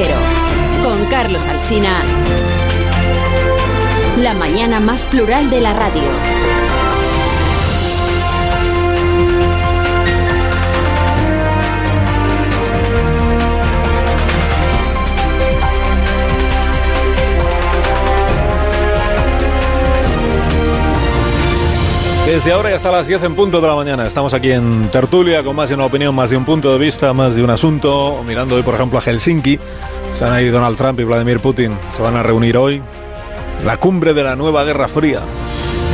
Cero, con Carlos Alsina. La mañana más plural de la radio. Desde ahora y hasta las 10 en punto de la mañana estamos aquí en tertulia con más de una opinión, más de un punto de vista, más de un asunto. Mirando hoy, por ejemplo, a Helsinki. Están ahí Donald Trump y Vladimir Putin. Se van a reunir hoy. La cumbre de la nueva Guerra Fría.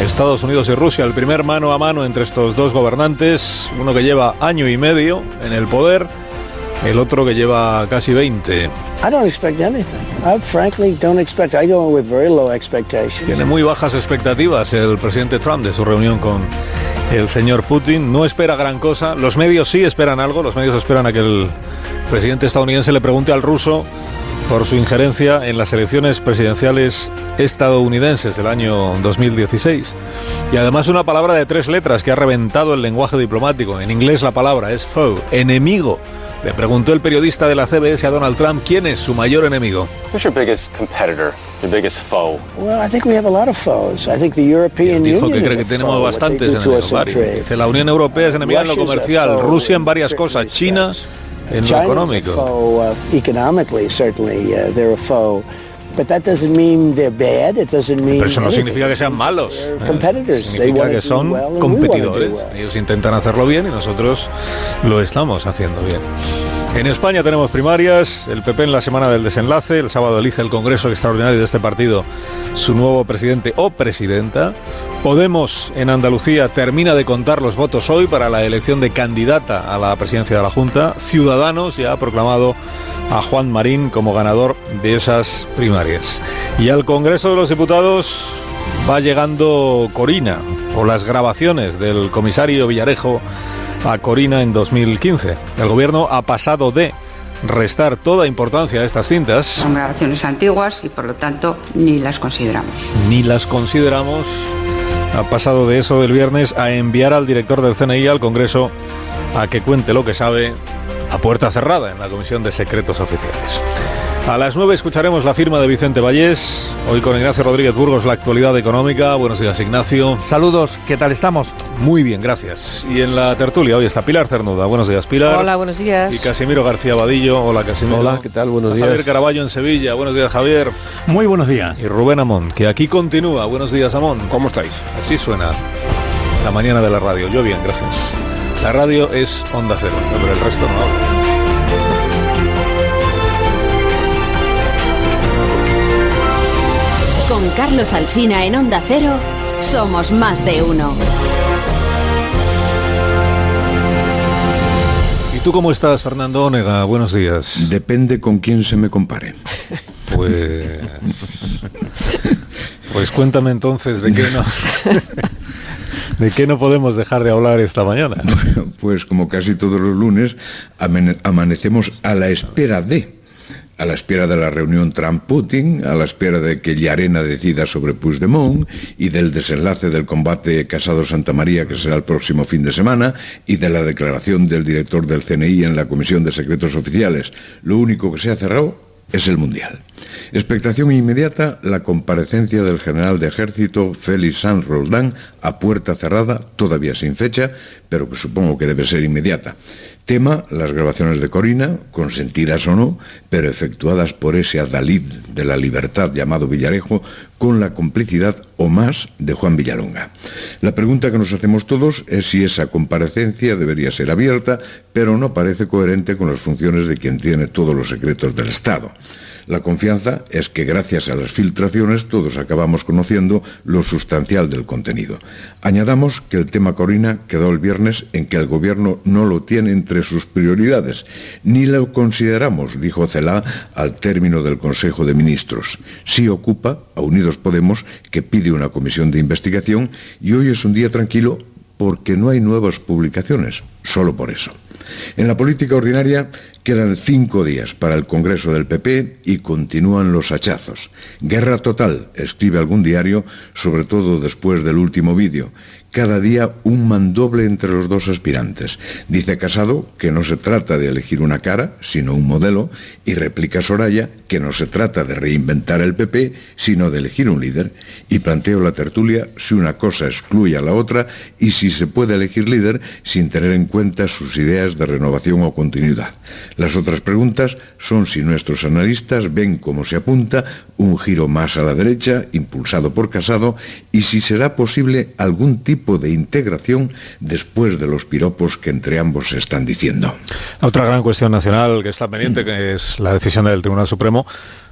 Estados Unidos y Rusia, el primer mano a mano entre estos dos gobernantes. Uno que lleva año y medio en el poder, el otro que lleva casi 20. I don't expect anything. I frankly don't expect. I go with very low expectations. Tiene muy bajas expectativas el presidente Trump de su reunión con el señor Putin. No espera gran cosa. Los medios sí esperan algo. Los medios esperan a que el presidente estadounidense le pregunte al ruso por su injerencia en las elecciones presidenciales estadounidenses del año 2016. Y además una palabra de 3 letras que ha reventado el lenguaje diplomático. En inglés la palabra es foe, enemigo. Le preguntó el periodista de la CBS a Donald Trump quién es su mayor enemigo. Who's your biggest competitor, your biggest foe? Well, I think we have a lot of foes. I think the European Dijo Union que cree que tenemos bastantes enemigos. Dice, la Unión Europea es enemiga en lo comercial, Rusia en varias cosas, China en lo económico. Economically, certainly, they're a foe. But that doesn't mean they're bad. It doesn't mean. Pero eso no significa que sean malos. Significa que son competidores. Ellos intentan hacerlo bien y nosotros lo estamos haciendo bien. En España tenemos primarias, el PP en la semana del desenlace, el sábado elige el Congreso Extraordinario de este partido su nuevo presidente o presidenta. Podemos en Andalucía termina de contar los votos hoy para la elección de candidata a la presidencia de la Junta. Ciudadanos ya ha proclamado a Juan Marín como ganador de esas primarias. Y al Congreso de los Diputados va llegando Corina, o las grabaciones del comisario Villarejo a Corina en 2015. El gobierno ha pasado de restar toda importancia a estas cintas. Son grabaciones antiguas y por lo tanto ni las consideramos. Ha pasado de eso del viernes a enviar al director del CNI al Congreso a que cuente lo que sabe a puerta cerrada en la Comisión de Secretos Oficiales. A las 9 escucharemos la firma de Vicente Vallés. Hoy con Ignacio Rodríguez Burgos, la actualidad económica. Buenos días, Ignacio. Saludos, ¿qué tal estamos? Muy bien, gracias. Y en la tertulia hoy está Pilar Cernuda. Buenos días, Pilar. Hola, buenos días. Y Casimiro García Vadillo. Hola, Casimiro. Hola, ¿qué tal? Buenos días. Javier Caraballo en Sevilla. Buenos días, Javier. Muy buenos días. Y Rubén Amón, que aquí continúa. Buenos días, Amón. ¿Cómo estáis? Así suena la mañana de la radio. Yo bien, gracias. La radio es Onda Cero, pero el resto no habla. Con Carlos Alsina en Onda Cero, somos más de uno. ¿Y tú cómo estás, Fernando Onega? Buenos días. Depende con quién se me compare. Pues cuéntame entonces de qué no podemos dejar de hablar esta mañana. Pues como casi todos los lunes, amanecemos a la espera de la reunión Trump-Putin, a la espera de que Llarena decida sobre Puigdemont y del desenlace del combate Casado-Santa María, que será el próximo fin de semana, y de la declaración del director del CNI en la Comisión de Secretos Oficiales. Lo único que se ha cerrado es el Mundial. Expectación inmediata, la comparecencia del general de ejército Félix Sanz Roldán a puerta cerrada, todavía sin fecha, pero que supongo que debe ser inmediata. Tema, las grabaciones de Corina, consentidas o no, pero efectuadas por ese adalid de la libertad llamado Villarejo, con la complicidad o más de Juan Villalonga. La pregunta que nos hacemos todos es si esa comparecencia debería ser abierta, pero no parece coherente con las funciones de quien tiene todos los secretos del Estado. La confianza es que gracias a las filtraciones todos acabamos conociendo lo sustancial del contenido. Añadamos que el tema Corina quedó el viernes en que el gobierno no lo tiene entre sus prioridades, ni lo consideramos, dijo Celaá al término del Consejo de Ministros. Sí ocupa a Unidos Podemos, que pide una comisión de investigación, y hoy es un día tranquilo porque no hay nuevas publicaciones, solo por eso. En la política ordinaria quedan 5 días para el Congreso del PP y continúan los hachazos. Guerra total, escribe algún diario, sobre todo después del último vídeo. cada día un mandoble entre los dos aspirantes. Dice Casado que no se trata de elegir una cara, sino un modelo, y replica Soraya que no se trata de reinventar el PP, sino de elegir un líder. Y planteo la tertulia si una cosa excluye a la otra y si se puede elegir líder sin tener en cuenta sus ideas de renovación o continuidad. Las otras preguntas son si nuestros analistas ven cómo se apunta un giro más a la derecha, impulsado por Casado, y si será posible algún tipo de integración después de los piropos que entre ambos se están diciendo. Otra gran cuestión nacional que está pendiente, que es la decisión del Tribunal Supremo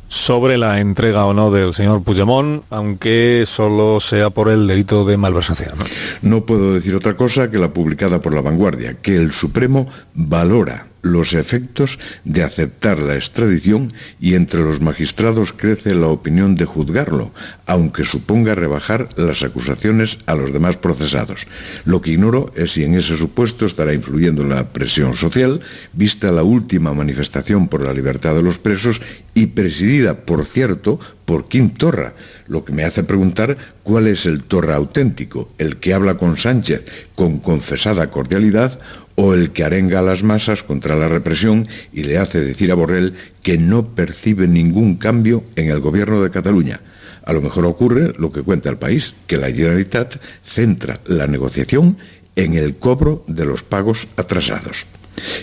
sobre la entrega o no del señor Puigdemont, aunque solo sea por el delito de malversación. No puedo decir otra cosa que la publicada por La Vanguardia, que el Supremo valora los efectos de aceptar la extradición y entre los magistrados crece la opinión de juzgarlo, aunque suponga rebajar las acusaciones a los demás procesados. Lo que ignoro es si en ese supuesto estará influyendo la presión social, vista la última manifestación por la libertad de los presos y presidida, por cierto, por Quim Torra, lo que me hace preguntar cuál es el Torra auténtico, el que habla con Sánchez con confesada cordialidad o el que arenga a las masas contra la represión y le hace decir a Borrell que no percibe ningún cambio en el gobierno de Cataluña. A lo mejor ocurre lo que cuenta El País, que la Generalitat centra la negociación en el cobro de los pagos atrasados.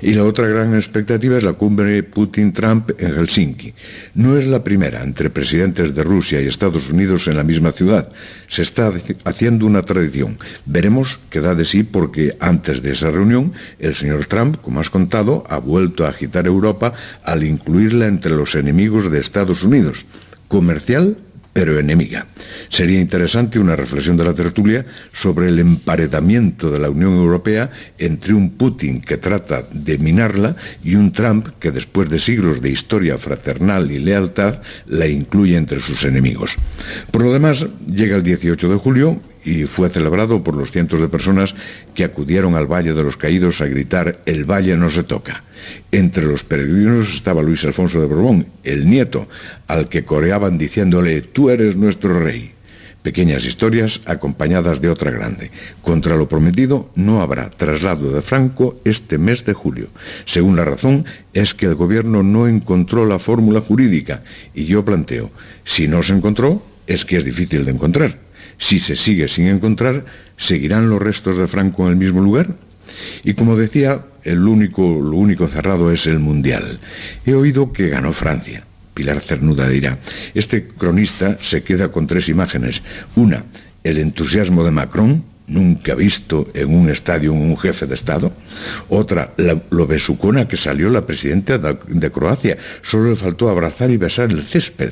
Y la otra gran expectativa es la cumbre Putin-Trump en Helsinki. No es la primera entre presidentes de Rusia y Estados Unidos en la misma ciudad. Se está haciendo una tradición. Veremos qué da de sí, porque antes de esa reunión el señor Trump, como has contado, ha vuelto a agitar Europa al incluirla entre los enemigos de Estados Unidos. Comercial, pero enemiga. Sería interesante una reflexión de la tertulia sobre el emparedamiento de la Unión Europea entre un Putin que trata de minarla y un Trump que, después de siglos de historia fraternal y lealtad, la incluye entre sus enemigos. Por lo demás, llega el 18 de julio y fue celebrado por los cientos de personas que acudieron al Valle de los Caídos a gritar «El Valle no se toca». Entre los peregrinos estaba Luis Alfonso de Borbón, el nieto, al que coreaban diciéndole «Tú eres nuestro rey». Pequeñas historias acompañadas de otra grande. Contra lo prometido no habrá traslado de Franco este mes de julio. Según la razón, es que el gobierno no encontró la fórmula jurídica. Y yo planteo, si no se encontró, es que es difícil de encontrar. Si se sigue sin encontrar, ¿seguirán los restos de Franco en el mismo lugar? Y como decía, lo único cerrado es el Mundial. He oído que ganó Francia. Pilar Cernuda dirá, este cronista se queda con tres imágenes. Una, el entusiasmo de Macron, nunca visto en un estadio un jefe de Estado. Otra, lo besucona que salió la presidenta de Croacia. Solo le faltó abrazar y besar el césped.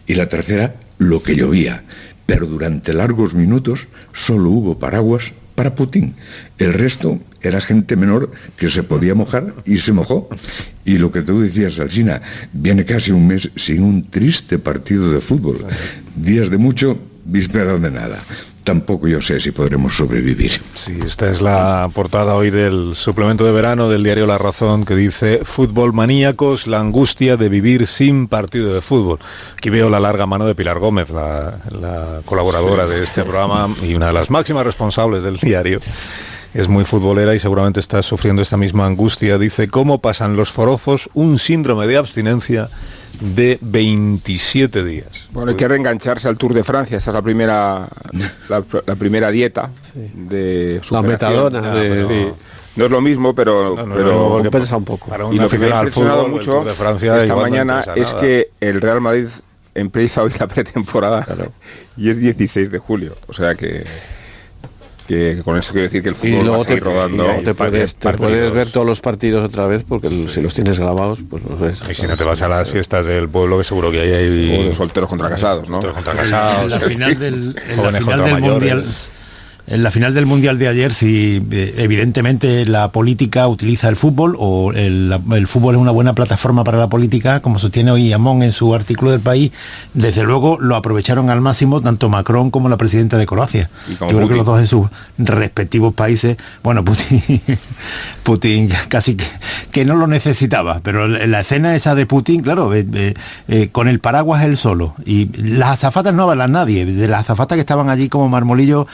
Y la tercera, lo que llovía. Pero durante largos minutos solo hubo paraguas para Putin. El resto era gente menor que se podía mojar y se mojó. Y lo que tú decías, Alsina, viene casi un mes sin un triste partido de fútbol. Días de mucho, vísperas de nada. Tampoco yo sé si podremos sobrevivir. Sí, esta es la portada hoy del suplemento de verano del diario La Razón, que dice «Fútbol maníacos, la angustia de vivir sin partido de fútbol». Aquí veo la larga mano de Pilar Gómez, la colaboradora de este programa y una de las máximas responsables del diario. Es muy futbolera y seguramente está sufriendo esta misma angustia. Dice «¿Cómo pasan los forofos un síndrome de abstinencia de 27 días». Bueno, hay que reengancharse al Tour de Francia. Esta es la primera dieta de superación. La metadona. Sí. No es lo mismo, pero porque pesa un poco. Y lo que me ha impresionado mucho de Francia esta mañana es que el Real Madrid empieza hoy la pretemporada, y es 16 de julio. O sea que con eso quiero decir que el fútbol va a seguir rodando. Te puedes ver todos los partidos otra vez, porque si los tienes grabados, pues los ves. Y si no te vas a las fiestas del pueblo, que seguro que hay ahí solteros contra casados, ¿no? Solteros contra casados. En la final del Mundial. En la final del Mundial de ayer, si evidentemente la política utiliza el fútbol, o el fútbol es una buena plataforma para la política, como sostiene hoy Amón en su artículo del País, desde luego lo aprovecharon al máximo tanto Macron como la presidenta de Croacia. Yo creo que los dos en sus respectivos países, bueno, Putin casi que no lo necesitaba, pero la escena esa de Putin, claro, con el paraguas él solo, y las azafatas no hablan nadie, de las azafatas que estaban allí como marmolillos,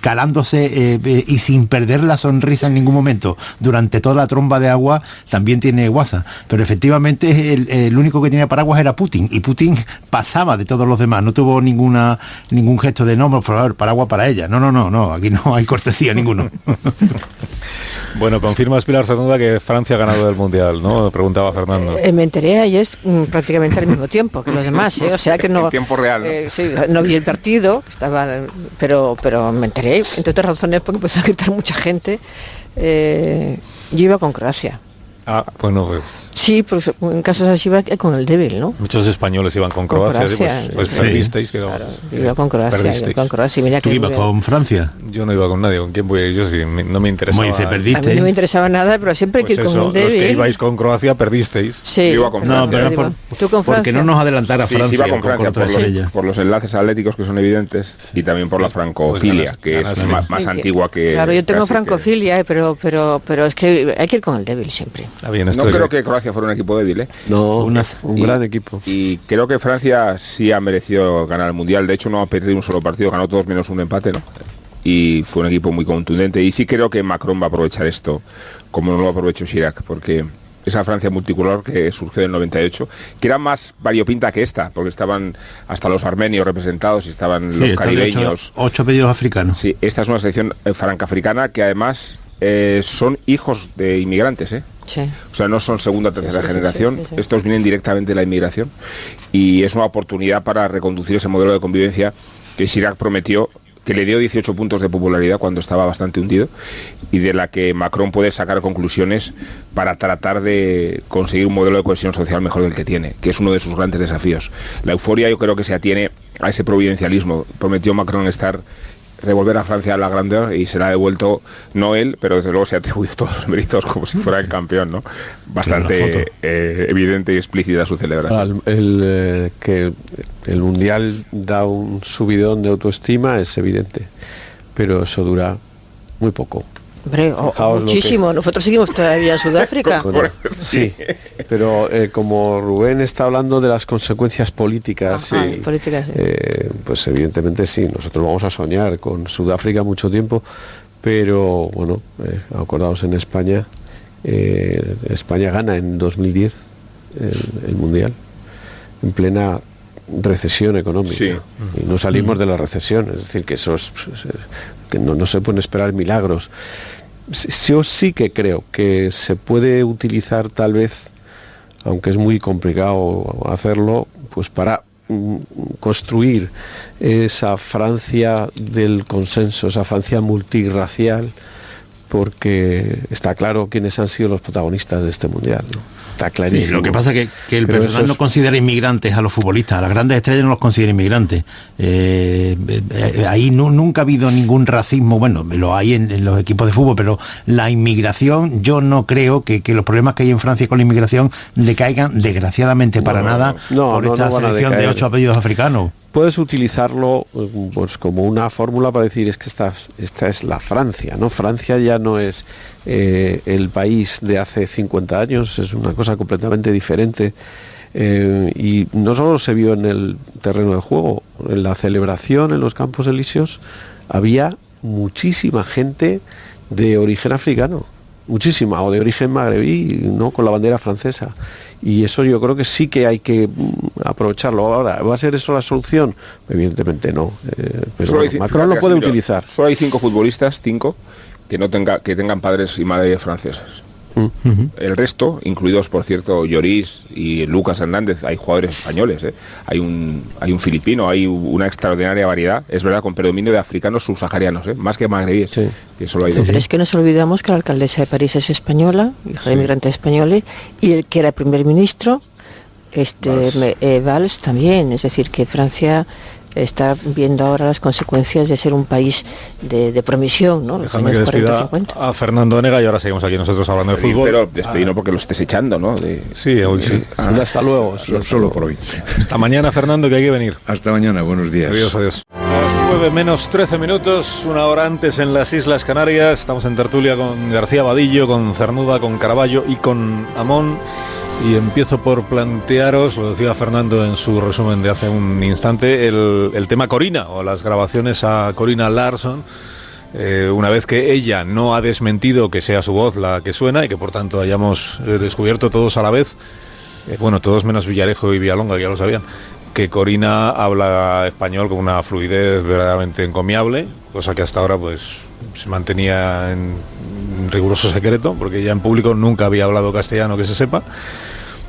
calándose y sin perder la sonrisa en ningún momento durante toda la tromba de agua, también tiene guasa. Pero efectivamente el único que tenía paraguas era Putin, y Putin pasaba de todos los demás, no tuvo ningún gesto de no, por favor, paraguas para ella. No, aquí no hay cortesía ninguno. Bueno, confirmas, Pilar Cernuda, que Francia ha ganado el Mundial, ¿no? Preguntaba Fernando. Me enteré ayer prácticamente al mismo tiempo que los demás, o sea que no... En tiempo real, ¿no? Sí, no vi el partido, pero me enteré, entre otras razones, porque empezó a gritar mucha gente. Yo iba con Croacia. Ah, bueno, pues... Sí, pues en casos así iba con el débil, ¿no? Muchos españoles iban con Croacia, pues perdisteis. Claro, iba con Croacia. Mira, ¿tú ibas con Francia? Yo no iba con nadie, ¿con quién voy a ir yo? Si no me interesaba. Como dice, perdiste. A mí no me interesaba nada, pero siempre hay que ir con el débil. Los que ibais con Croacia perdisteis. Sí. Yo iba con Francia. No, pero ¿tú con Francia? Porque no nos adelantara Francia. Sí, iba con Francia por los enlaces atléticos que son evidentes, y también por la francofilia, que es más antigua que... Claro, yo tengo francofilia, pero es que hay que ir con el débil siempre. No creo que Croacia fuera un equipo débil, ¿eh? No, un gran equipo. Y creo que Francia sí ha merecido ganar el Mundial. De hecho, no ha perdido un solo partido, ganó todos menos un empate, ¿no? Y fue un equipo muy contundente. Y sí creo que Macron va a aprovechar esto, como no lo aprovechó Chirac, porque esa Francia multicolor que surgió del 98, que era más variopinta que esta, porque estaban hasta los armenios representados y estaban los caribeños. 8 apellidos africanos. Sí, esta es una selección franco-africana que además son hijos de inmigrantes, ¿eh? Sí. O sea, no son segunda o tercera generación, sí. Estos vienen directamente de la inmigración, y es una oportunidad para reconducir ese modelo de convivencia que Chirac prometió, que le dio 18 puntos de popularidad cuando estaba bastante hundido, y de la que Macron puede sacar conclusiones para tratar de conseguir un modelo de cohesión social mejor del que tiene, que es uno de sus grandes desafíos. La euforia yo creo que se atiene a ese providencialismo. Prometió Macron devolver a Francia la grandeur, y se la ha devuelto, no él, pero desde luego se ha atribuido todos los méritos como si fuera el campeón, ¿no? Bastante evidente y explícita su celebración. Que el Mundial da un subidón de autoestima es evidente, pero eso dura muy poco. Hombre, muchísimo. Nosotros seguimos todavía en Sudáfrica. Bueno, sí, pero como Rubén está hablando de las consecuencias políticas, políticas, pues evidentemente sí, nosotros vamos a soñar con Sudáfrica mucho tiempo, pero bueno, acordaos en España, España gana en 2010 el Mundial, en plena recesión económica, y no salimos de la recesión, es decir, que eso que no se pueden esperar milagros. Yo sí que creo que se puede utilizar, tal vez, aunque es muy complicado hacerlo, pues para construir esa Francia del consenso, esa Francia multirracial, porque está claro quiénes han sido los protagonistas de este Mundial, ¿no? Está clarísimo. Sí, lo que pasa es que el personal no considera inmigrantes a los futbolistas, a las grandes estrellas no los considera inmigrantes. Ahí nunca ha habido ningún racismo, bueno, lo hay en los equipos de fútbol, pero la inmigración, yo no creo que los problemas que hay en Francia con la inmigración le caigan, desgraciadamente, por esta selección de 8 apellidos africanos. Puedes utilizarlo pues como una fórmula para decir, es que esta es la Francia, ¿no? Francia ya no es el país de hace 50 años, es una cosa completamente diferente, y no solo se vio en el terreno de juego, en la celebración, en los Campos Elíseos, había muchísima gente de origen africano, muchísima, o de origen magrebí, ¿no? Con la bandera francesa. Y eso yo creo que sí que hay que aprovecharlo. Ahora, ¿va a ser eso la solución? Evidentemente no. Pero bueno, Macron lo puede utilizar. Solo hay 5 futbolistas, 5, que tengan padres y madres francesas. El resto, incluidos por cierto Lloris y Lucas Hernández, hay jugadores españoles, hay un filipino, hay una extraordinaria variedad, es verdad, con predominio de africanos subsaharianos, más que magrebíes, que solo hay 2. Pero es que nos olvidamos que la alcaldesa de París es española, hija de inmigrantes españoles, y el que era primer ministro, Valls también, es decir, que Francia está viendo ahora las consecuencias de ser un país de promisión, ¿no? Dejadme que despida a Fernando Onega y ahora seguimos aquí nosotros hablando de fútbol. Pero despedino porque lo estés echando, ¿no? Sí, hoy sí. Hasta luego. Solo por hoy. Hasta mañana, Fernando, que hay que venir. Hasta mañana, buenos días. Adiós. A las 9 menos 13 minutos, una hora antes en las Islas Canarias. Estamos en tertulia con García Vadillo, con Cernuda, con Caraballo y con Amón. Y empiezo por plantearos, lo decía Fernando en su resumen de hace un instante, el tema Corina, o las grabaciones a Corina Larsson, una vez que ella no ha desmentido que sea su voz la que suena y que por tanto hayamos descubierto todos a la vez, bueno, todos menos Villarejo y Villalonga, que ya lo sabían, que Corina habla español con una fluidez verdaderamente encomiable, cosa que hasta ahora pues se mantenía en riguroso secreto, porque ella en público nunca había hablado castellano que se sepa.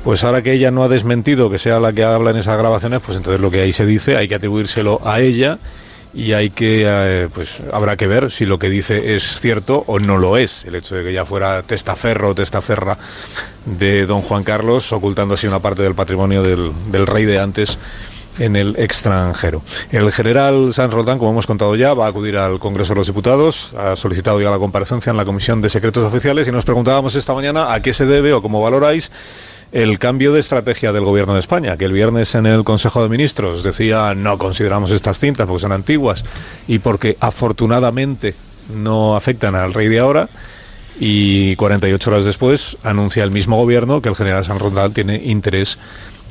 Pues ahora que ella no ha desmentido que sea la que habla en esas grabaciones, pues entonces lo que ahí se dice hay que atribuírselo a ella y hay que, pues habrá que ver si lo que dice es cierto o no lo es. El hecho de que ella fuera testaferro o testaferra de don Juan Carlos, ocultando así una parte del patrimonio del rey de antes en el extranjero. El general Sanz Roldán, como hemos contado ya, va a acudir al Congreso de los Diputados, ha solicitado ya la comparecencia en la Comisión de Secretos Oficiales y nos preguntábamos esta mañana a qué se debe o cómo valoráis el cambio de estrategia del Gobierno de España, que el viernes en el Consejo de Ministros decía no consideramos estas cintas porque son antiguas y porque afortunadamente no afectan al rey de ahora, y 48 horas después anuncia el mismo Gobierno que el general Sanz Roldán tiene interés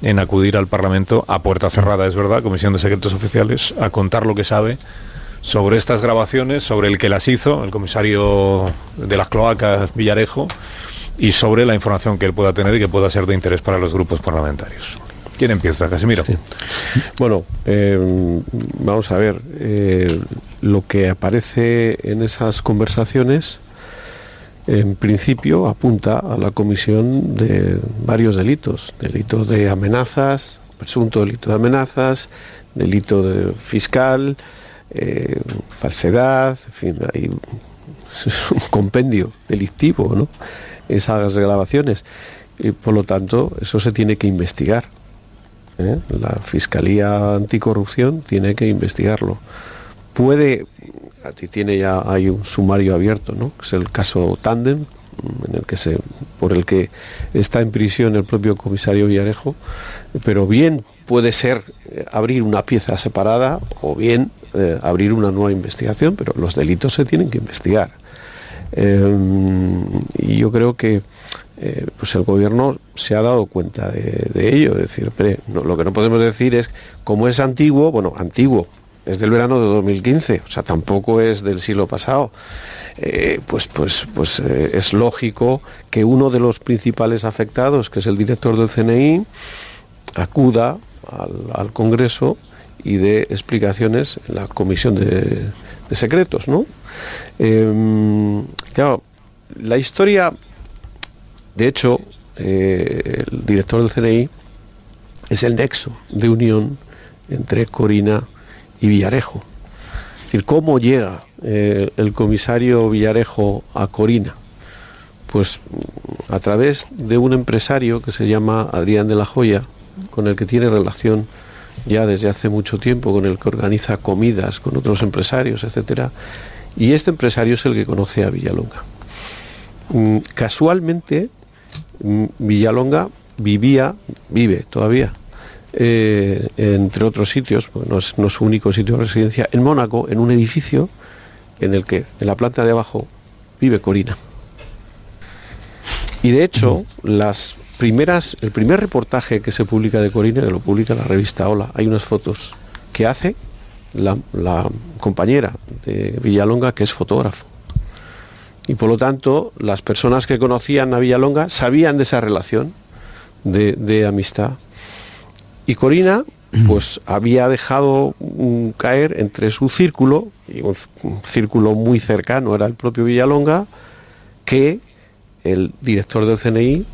en acudir al Parlamento a puerta cerrada, es verdad, Comisión de Secretos Oficiales, a contar lo que sabe sobre estas grabaciones, sobre el que las hizo, el comisario de las cloacas Villarejo, y sobre la información que él pueda tener y que pueda ser de interés para los grupos parlamentarios. ¿Quién empieza, Casimiro? Sí. Bueno, vamos a ver, lo que aparece en esas conversaciones en principio apunta a la comisión de varios delitos, delito de amenazas, presunto delito de amenazas, delito de fiscal, falsedad, en fin, hay es un compendio delictivo, ¿no?, esas grabaciones, y por lo tanto eso se tiene que investigar, ¿eh? La Fiscalía Anticorrupción tiene que investigarlo. Puede, hay un sumario abierto, ¿no?, que es el caso Tándem, por el que está en prisión el propio comisario Villarejo, pero bien puede ser abrir una pieza separada o bien abrir una nueva investigación, pero los delitos se tienen que investigar. Y yo creo que pues el gobierno se ha dado cuenta de ello, es decir, lo que no podemos decir es, como es antiguo, bueno, antiguo, es del verano de 2015, o sea, tampoco es del siglo pasado, pues es lógico que uno de los principales afectados, que es el director del CNI, acuda al Congreso y dé explicaciones en la Comisión de Secretos, ¿no? Claro, la historia, de hecho, el director del CNI es el nexo de unión entre Corina y Villarejo. Es decir, ¿cómo llega el comisario Villarejo a Corina? Pues a través de un empresario que se llama Adrián de la Joya, con el que tiene relación ya desde hace mucho tiempo, con el que organiza comidas con otros empresarios, etcétera, y este empresario es el que conoce a Villalonga. Casualmente, Villalonga vive todavía, entre otros sitios, pues no es su único sitio de residencia, en Mónaco, en un edificio en el que en la planta de abajo vive Corina. Y de hecho, el primer reportaje que se publica de Corina, que lo publica la revista Hola, hay unas fotos que hace la compañera de Villalonga, que es fotógrafo. Y por lo tanto, las personas que conocían a Villalonga sabían de esa relación de amistad. Y Corina, pues había dejado caer entre su círculo, y un círculo muy cercano era el propio Villalonga, que el director del CNI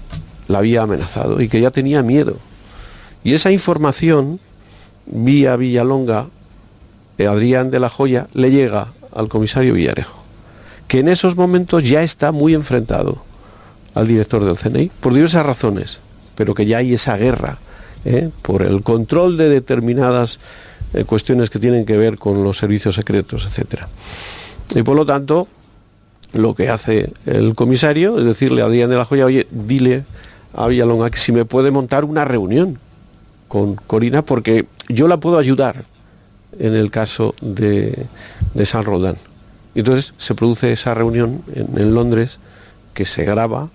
la había amenazado y que ya tenía miedo. Y esa información, vía Villalonga, Adrián de la Joya, le llega al comisario Villarejo, que en esos momentos ya está muy enfrentado al director del CNI, por diversas razones, pero que ya hay esa guerra, por el control de determinadas cuestiones que tienen que ver con los servicios secretos, etcétera. Y por lo tanto, lo que hace el comisario es decirle a Adrián de la Joya, oye, dile a Villalonga que si me puede montar una reunión con Corina, porque yo la puedo ayudar en el caso de Sanz Roldán. Y entonces se produce esa reunión en Londres, que se graba,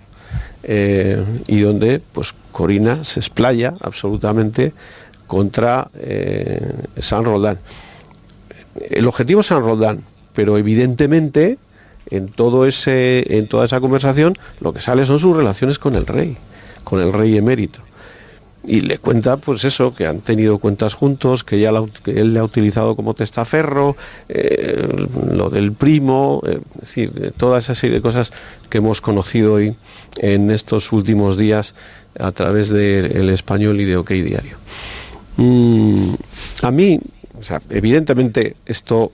y donde pues Corina se explaya absolutamente contra Sanz Roldán. El objetivo Sanz Roldán, pero evidentemente en toda esa conversación lo que sale son sus relaciones con el rey emérito. Y le cuenta, pues eso, que han tenido cuentas juntos, que él le ha utilizado como testaferro, lo del primo, es decir, toda esa serie de cosas que hemos conocido hoy en estos últimos días a través del Español y de OK Diario. A mí, o sea, evidentemente esto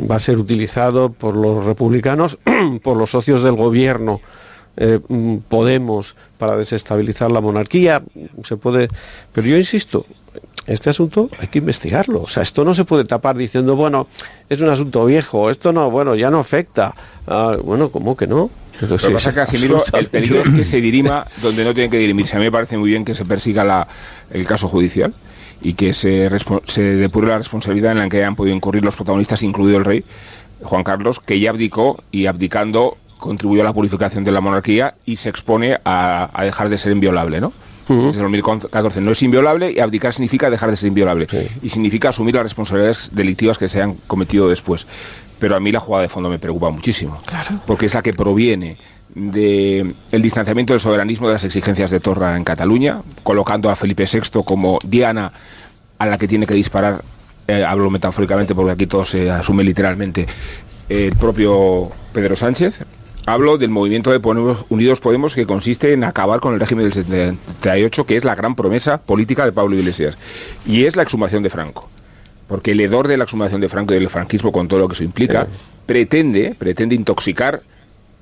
va a ser utilizado por los republicanos, por los socios del gobierno, Podemos, para desestabilizar la monarquía, se puede, pero yo insisto, este asunto hay que investigarlo, o sea, esto no se puede tapar diciendo, bueno, es un asunto viejo, esto no, bueno, ya no afecta, bueno, ¿cómo que no? Lo que pasa es que, Casimiro, el peligro es que se dirima donde no tiene que dirimirse. A mí me parece muy bien que se persiga el caso judicial y que se depure la responsabilidad en la que hayan podido incurrir los protagonistas, incluido el rey Juan Carlos, que ya abdicó y abdicando contribuyó a la purificación de la monarquía y se expone a dejar de ser inviolable, ¿no? Desde 2014 no es inviolable y abdicar significa dejar de ser inviolable. Sí. Y significa asumir las responsabilidades delictivas que se hayan cometido después. Pero a mí la jugada de fondo me preocupa muchísimo. Claro. Porque es la que proviene del distanciamiento del soberanismo de las exigencias de Torra en Cataluña, colocando a Felipe VI como diana a la que tiene que disparar, hablo metafóricamente porque aquí todo se asume literalmente, el propio Pedro Sánchez. Hablo del movimiento de Unidos Podemos, que consiste en acabar con el régimen del 78, que es la gran promesa política de Pablo Iglesias. Y es la exhumación de Franco. Porque el hedor de la exhumación de Franco y del franquismo, con todo lo que eso implica, pretende intoxicar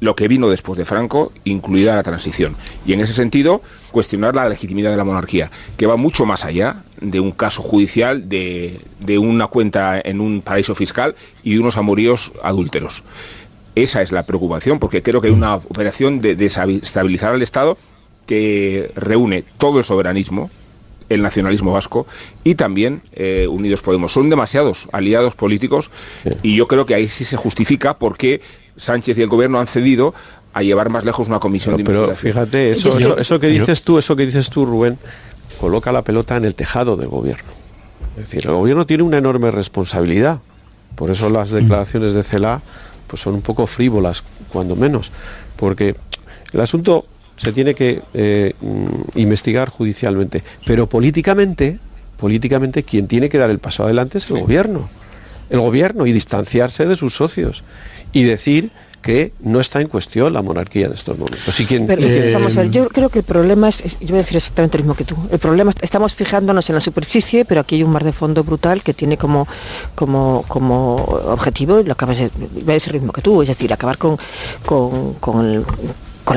lo que vino después de Franco, incluida la transición. Y en ese sentido, cuestionar la legitimidad de la monarquía, que va mucho más allá de un caso judicial, de una cuenta en un paraíso fiscal y de unos amoríos adúlteros. Esa es la preocupación, porque creo que hay una operación de desestabilizar al Estado que reúne todo el soberanismo, el nacionalismo vasco y también Unidos Podemos. Son demasiados aliados políticos y yo creo que ahí sí se justifica por qué Sánchez y el gobierno han cedido a llevar más lejos una comisión de investigación. Pero fíjate, eso que dices tú, Rubén, coloca la pelota en el tejado del gobierno. Es decir, el gobierno tiene una enorme responsabilidad. Por eso las declaraciones de Celaá pues son un poco frívolas, cuando menos, porque el asunto se tiene que investigar judicialmente, pero políticamente quien tiene que dar el paso adelante es el gobierno y distanciarse de sus socios y decir que no está en cuestión la monarquía en estos momentos. Vamos a ver, yo creo que el problema es, yo voy a decir exactamente lo mismo que tú, el problema es, estamos fijándonos en la superficie, pero aquí hay un mar de fondo brutal que tiene como objetivo, lo acabas de, voy a decir lo mismo que tú, es decir, acabar con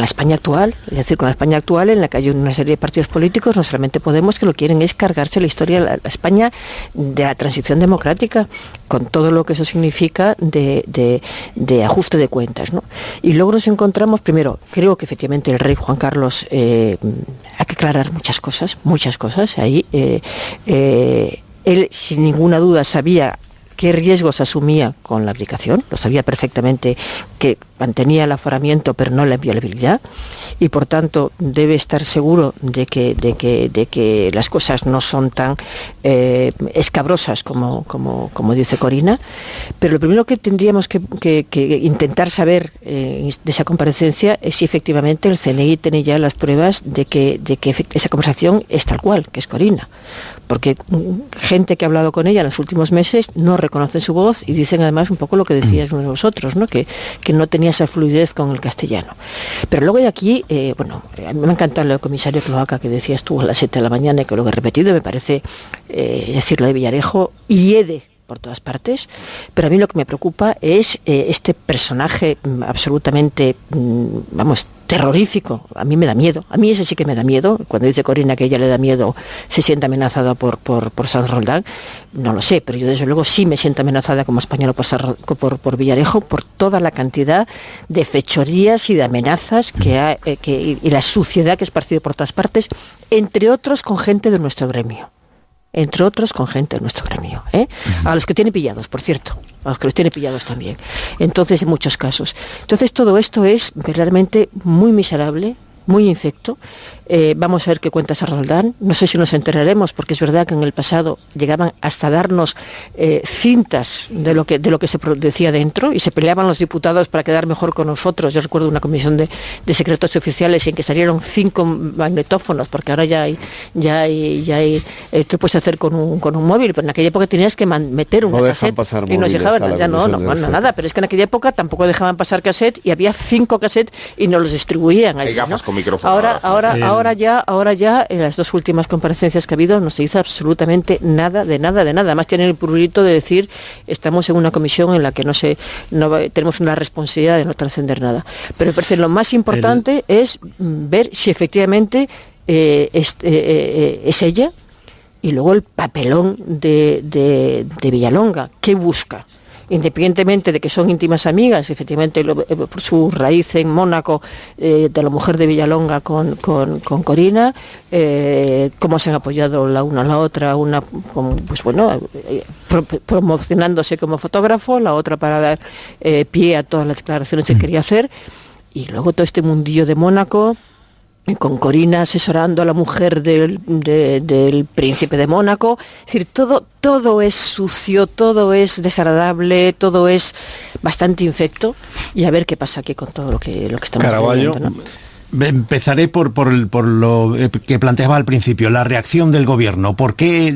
la España actual, es decir, con la España actual en la que hay una serie de partidos políticos, no solamente Podemos, que lo quieren es cargarse la historia de la España de la transición democrática, con todo lo que eso significa de ajuste de cuentas, ¿no? Y luego nos encontramos, primero, creo que efectivamente el rey Juan Carlos, hay que aclarar muchas cosas, ahí, él sin ninguna duda sabía qué riesgos asumía con la abdicación, lo sabía perfectamente, que mantenía el aforamiento pero no la inviolabilidad, y por tanto debe estar seguro de que las cosas no son tan escabrosas como dice Corina. Pero lo primero que tendríamos que intentar saber de esa comparecencia es si efectivamente el CNI tiene ya las pruebas de que esa conversación es tal cual, que es Corina, porque gente que ha hablado con ella en los últimos meses no reconocen su voz y dicen además un poco lo que decías uno de vosotros, ¿no? Que no tenía esa fluidez con el castellano. Pero luego de aquí, a mí me ha encantado el comisario Cloaca que decías tú a las 7 de la mañana y que lo he repetido, me parece, es decir, lo de Villarejo hiede por todas partes, pero a mí lo que me preocupa es este personaje absolutamente, terrorífico. A mí me da miedo, a mí ese sí que me da miedo. Cuando dice Corina que ella le da miedo, se siente amenazada por Sanz Roldán, no lo sé, pero yo desde luego sí me siento amenazada como española por Villarejo, por toda la cantidad de fechorías y de amenazas y la suciedad que es esparcido por todas partes, entre otros con gente de nuestro gremio. A los que tiene pillados, por cierto, a los que los tiene pillados también. Entonces, en muchos casos. Entonces, todo esto es verdaderamente muy miserable, muy infecto. vamos a ver qué cuentas se Roldán. No sé si nos enteraremos, porque es verdad que en el pasado llegaban hasta darnos cintas de lo que se decía dentro, y se peleaban los diputados para quedar mejor con nosotros. Yo recuerdo una comisión de secretos oficiales en que salieron 5 magnetófonos, porque ahora ya hay tú puedes hacer con un móvil, pero en aquella época tenías que meter una cassette y nos dejaban, ya no, nada, pero es que en aquella época tampoco dejaban pasar cassette, y había 5 cassettes y nos los distribuían ahí, hay gafas, ¿no? Con micrófono. Ahora ya en las 2 últimas comparecencias que ha habido no se dice absolutamente nada de nada. Además tienen el prurito de decir estamos en una comisión en la que tenemos una responsabilidad de no trascender nada. Pero me parece lo más importante es ver si efectivamente es ella, y luego el papelón de Villalonga. ¿Qué busca? Independientemente de que son íntimas amigas, efectivamente por su raíz en Mónaco, de la mujer de Villalonga con Corina, cómo se han apoyado la una a la otra, promocionándose como fotógrafo, la otra para dar pie a todas las declaraciones que quería hacer, y luego todo este mundillo de Mónaco, con Corina asesorando a la mujer del príncipe de Mónaco. Es decir, todo es sucio, todo es desagradable, todo es bastante infecto, y a ver qué pasa aquí con todo lo que estamos Caraballo. viendo, ¿no? Empezaré por lo que planteaba al principio, la reacción del gobierno. ¿Por qué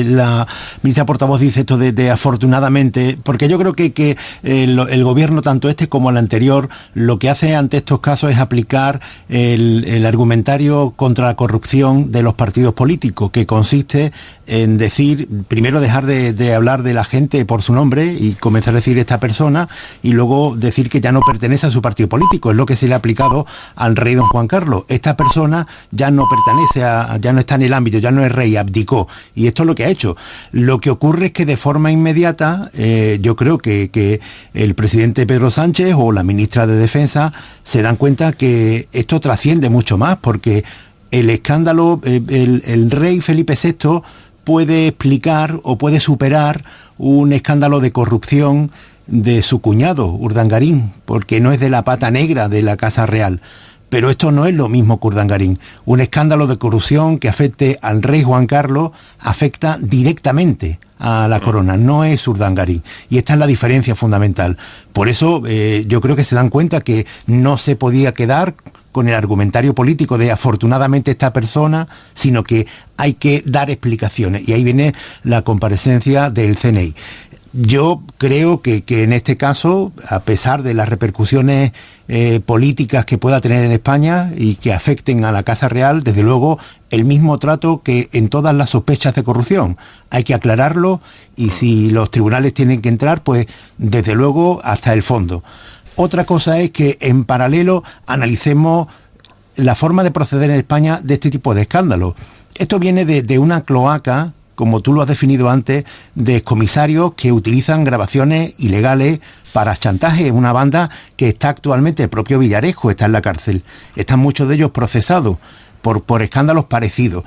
la ministra portavoz dice esto de afortunadamente? Porque yo creo que el gobierno, tanto este como el anterior, lo que hace ante estos casos es aplicar el argumentario contra la corrupción de los partidos políticos, que consiste en decir, primero dejar de hablar de la gente por su nombre y comenzar a decir esta persona, y luego decir que ya no pertenece a su partido político. Es lo que se le ha aplicado al rey don Juan Carlos. Esta persona ya no pertenece ya no está en el ámbito, ya no es rey, abdicó, y esto es lo que ha hecho. Lo que ocurre es que de forma inmediata yo creo que el presidente Pedro Sánchez o la ministra de Defensa se dan cuenta que esto trasciende mucho más, porque el escándalo, el rey Felipe VI puede explicar o puede superar un escándalo de corrupción de su cuñado, Urdangarín, porque no es de la pata negra de la Casa Real. Pero esto no es lo mismo que Urdangarín. Un escándalo de corrupción que afecte al rey Juan Carlos afecta directamente a la corona, no es Urdangarín. Y esta es la diferencia fundamental. Por eso yo creo que se dan cuenta que no se podía quedar con el argumentario político de afortunadamente esta persona, sino que hay que dar explicaciones. Y ahí viene la comparecencia del CNI. Yo creo que en este caso, a pesar de las repercusiones políticas que pueda tener en España y que afecten a la Casa Real, desde luego el mismo trato que en todas las sospechas de corrupción. Hay que aclararlo, y si los tribunales tienen que entrar, pues desde luego hasta el fondo. Otra cosa es que en paralelo analicemos la forma de proceder en España de este tipo de escándalos. Esto viene de una cloaca, como tú lo has definido antes, de comisarios que utilizan grabaciones ilegales para chantaje. Una banda que está actualmente, el propio Villarejo está en la cárcel. Están muchos de ellos procesados por escándalos parecidos.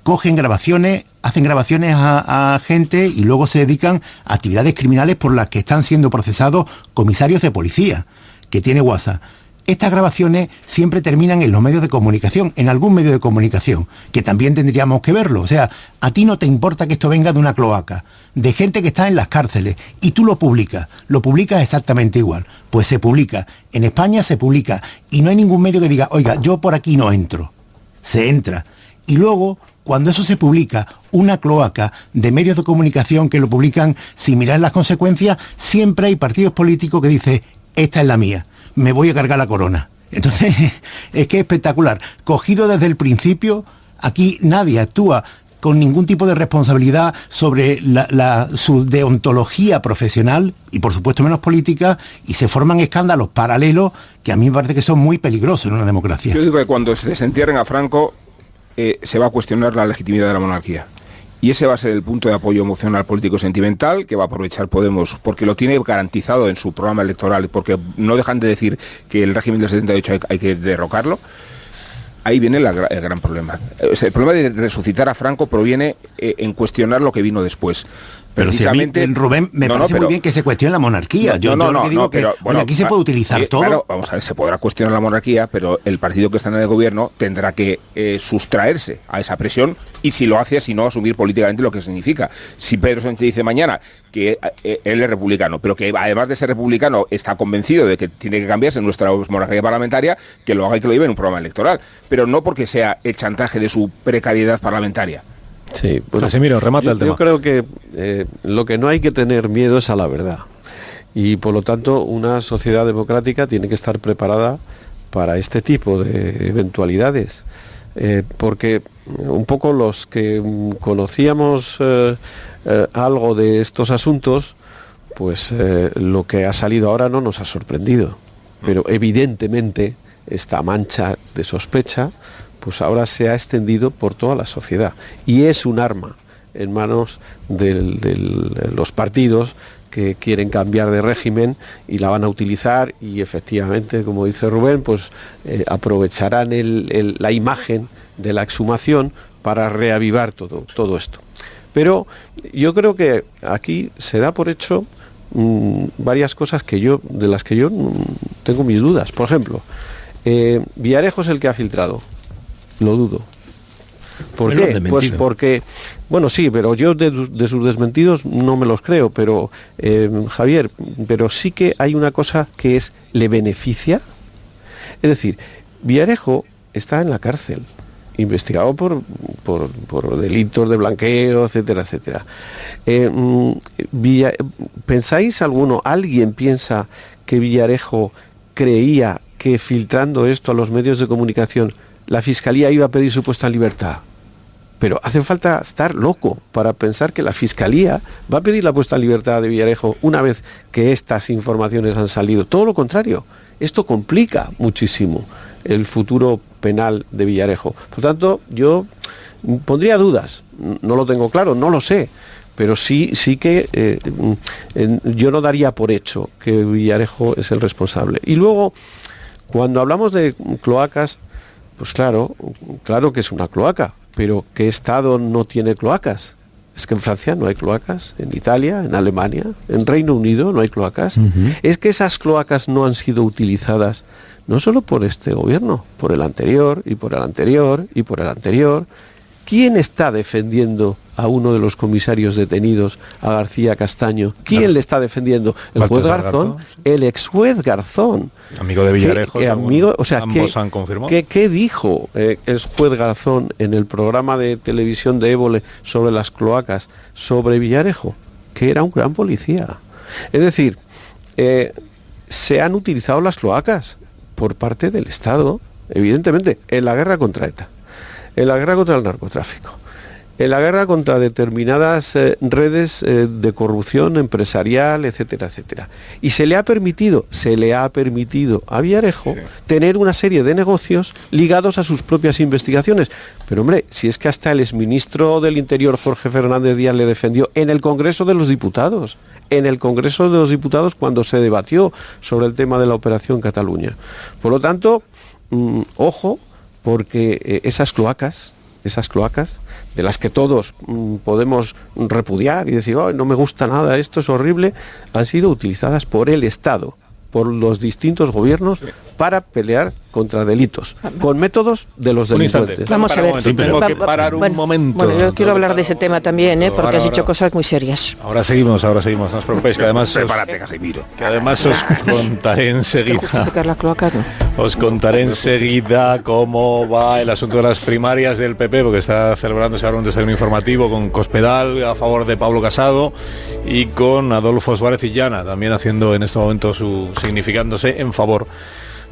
Cogen grabaciones, hacen grabaciones a gente y luego se dedican a actividades criminales por las que están siendo procesados comisarios de policía, que tiene WhatsApp. Estas grabaciones siempre terminan en los medios de comunicación, en algún medio de comunicación, que también tendríamos que verlo. O sea, a ti no te importa que esto venga de una cloaca, de gente que está en las cárceles, y tú lo publicas exactamente igual. Pues se publica, en España se publica, y no hay ningún medio que diga, oiga, yo por aquí no entro. Se entra. Y luego, cuando eso se publica, una cloaca de medios de comunicación que lo publican sin mirar las consecuencias, siempre hay partidos políticos que dicen, esta es la mía, me voy a cargar la corona. Entonces, es que es espectacular. Cogido desde el principio, aquí nadie actúa con ningún tipo de responsabilidad sobre su deontología profesional y por supuesto menos política, y se forman escándalos paralelos que a mí me parece que son muy peligrosos en una democracia. Yo digo que cuando se desentierren a Franco se va a cuestionar la legitimidad de la monarquía. Y ese va a ser el punto de apoyo emocional político sentimental que va a aprovechar Podemos, porque lo tiene garantizado en su programa electoral, porque no dejan de decir que el régimen del 78 hay que derrocarlo. Ahí viene el gran problema. O sea, el problema de resucitar a Franco proviene en cuestionar lo que vino después. precisamente... Si a mí, Rubén, me parece muy bien que se cuestione la monarquía. Aquí se puede utilizar todo. Claro, vamos a ver, se podrá cuestionar la monarquía, pero el partido que está en el gobierno tendrá que sustraerse a esa presión y si lo hace, si no, asumir políticamente lo que significa. Si Pedro Sánchez dice mañana que él es republicano, pero que además de ser republicano está convencido de que tiene que cambiarse nuestra monarquía parlamentaria, que lo haga y que lo lleve en un programa electoral, pero no porque sea el chantaje de su precariedad parlamentaria. Sí, bueno, Casimiro, remata el tema. Yo creo que lo que no hay que tener miedo es a la verdad. Y por lo tanto, una sociedad democrática tiene que estar preparada para este tipo de eventualidades. Porque un poco los que conocíamos algo de estos asuntos, pues lo que ha salido ahora no nos ha sorprendido. Pero evidentemente esta mancha de sospecha pues ahora se ha extendido por toda la sociedad y es un arma en manos de los partidos que quieren cambiar de régimen y la van a utilizar y efectivamente, como dice Rubén, pues aprovecharán la imagen de la exhumación para reavivar todo esto. Pero yo creo que aquí se da por hecho varias cosas de las que yo tengo mis dudas. Por ejemplo, Villarejo es el que ha filtrado. Lo dudo. ¿Por qué? Pues porque, bueno, sí, pero yo de sus desmentidos no me los creo, pero Javier, pero sí que hay una cosa que le beneficia. Es decir, Villarejo está en la cárcel, investigado por delitos de blanqueo, etcétera, etcétera. ¿Pensáis alguien piensa que Villarejo creía que filtrando esto a los medios de comunicación la Fiscalía iba a pedir su puesta en libertad? Pero hace falta estar loco para pensar que la Fiscalía va a pedir la puesta en libertad de Villarejo una vez que estas informaciones han salido. Todo lo contrario, esto complica muchísimo el futuro penal de Villarejo. Por tanto, yo pondría dudas, no lo tengo claro, no lo sé, pero sí que yo no daría por hecho que Villarejo es el responsable. Y luego, cuando hablamos de cloacas, pues claro que es una cloaca, pero ¿qué estado no tiene cloacas? Es que en Francia no hay cloacas, en Italia, en Alemania, en Reino Unido no hay cloacas. Es que esas cloacas no han sido utilizadas no solo por este gobierno, por el anterior, y por el anterior, y por el anterior. ¿Quién está defendiendo a uno de los comisarios detenidos, a García Castaño? ¿Quién le está defendiendo? ¿El juez Garzón? El ex juez Garzón. Amigo de Villarejo. Ambos han confirmado. ¿Qué dijo el juez Garzón en el programa de televisión de Évole sobre las cloacas, sobre Villarejo? Que era un gran policía. Es decir, se han utilizado las cloacas por parte del Estado, evidentemente, en la guerra contra ETA, en la guerra contra el narcotráfico, en la guerra contra determinadas redes de corrupción empresarial, etcétera, etcétera. Y se le ha permitido a Villarejo tener una serie de negocios ligados a sus propias investigaciones. Pero hombre, si es que hasta el exministro del Interior, Jorge Fernández Díaz, le defendió en el Congreso de los Diputados. En el Congreso de los Diputados cuando se debatió sobre el tema de la Operación Cataluña. Por lo tanto, ojo, porque esas cloacas, de las que todos podemos repudiar y decir, oh, no me gusta nada, esto es horrible, han sido utilizadas por el Estado, por los distintos gobiernos para pelear contra delitos, con métodos de los delincuentes. Vamos a ver. Tengo que parar un momento. Bueno, yo quiero hablar de ese tema también, porque has dicho cosas muy serias. Ahora seguimos, no os preocupéis, que además... Prepárate, Casimiro. Que además os contaré enseguida. Justificar las cloacas, ¿no? Os contaré enseguida cómo va el asunto de las primarias del PP, porque está celebrándose ahora un desayuno informativo con Cospedal a favor de Pablo Casado y con Adolfo Suárez Illana, también haciendo en este momento significándose en favor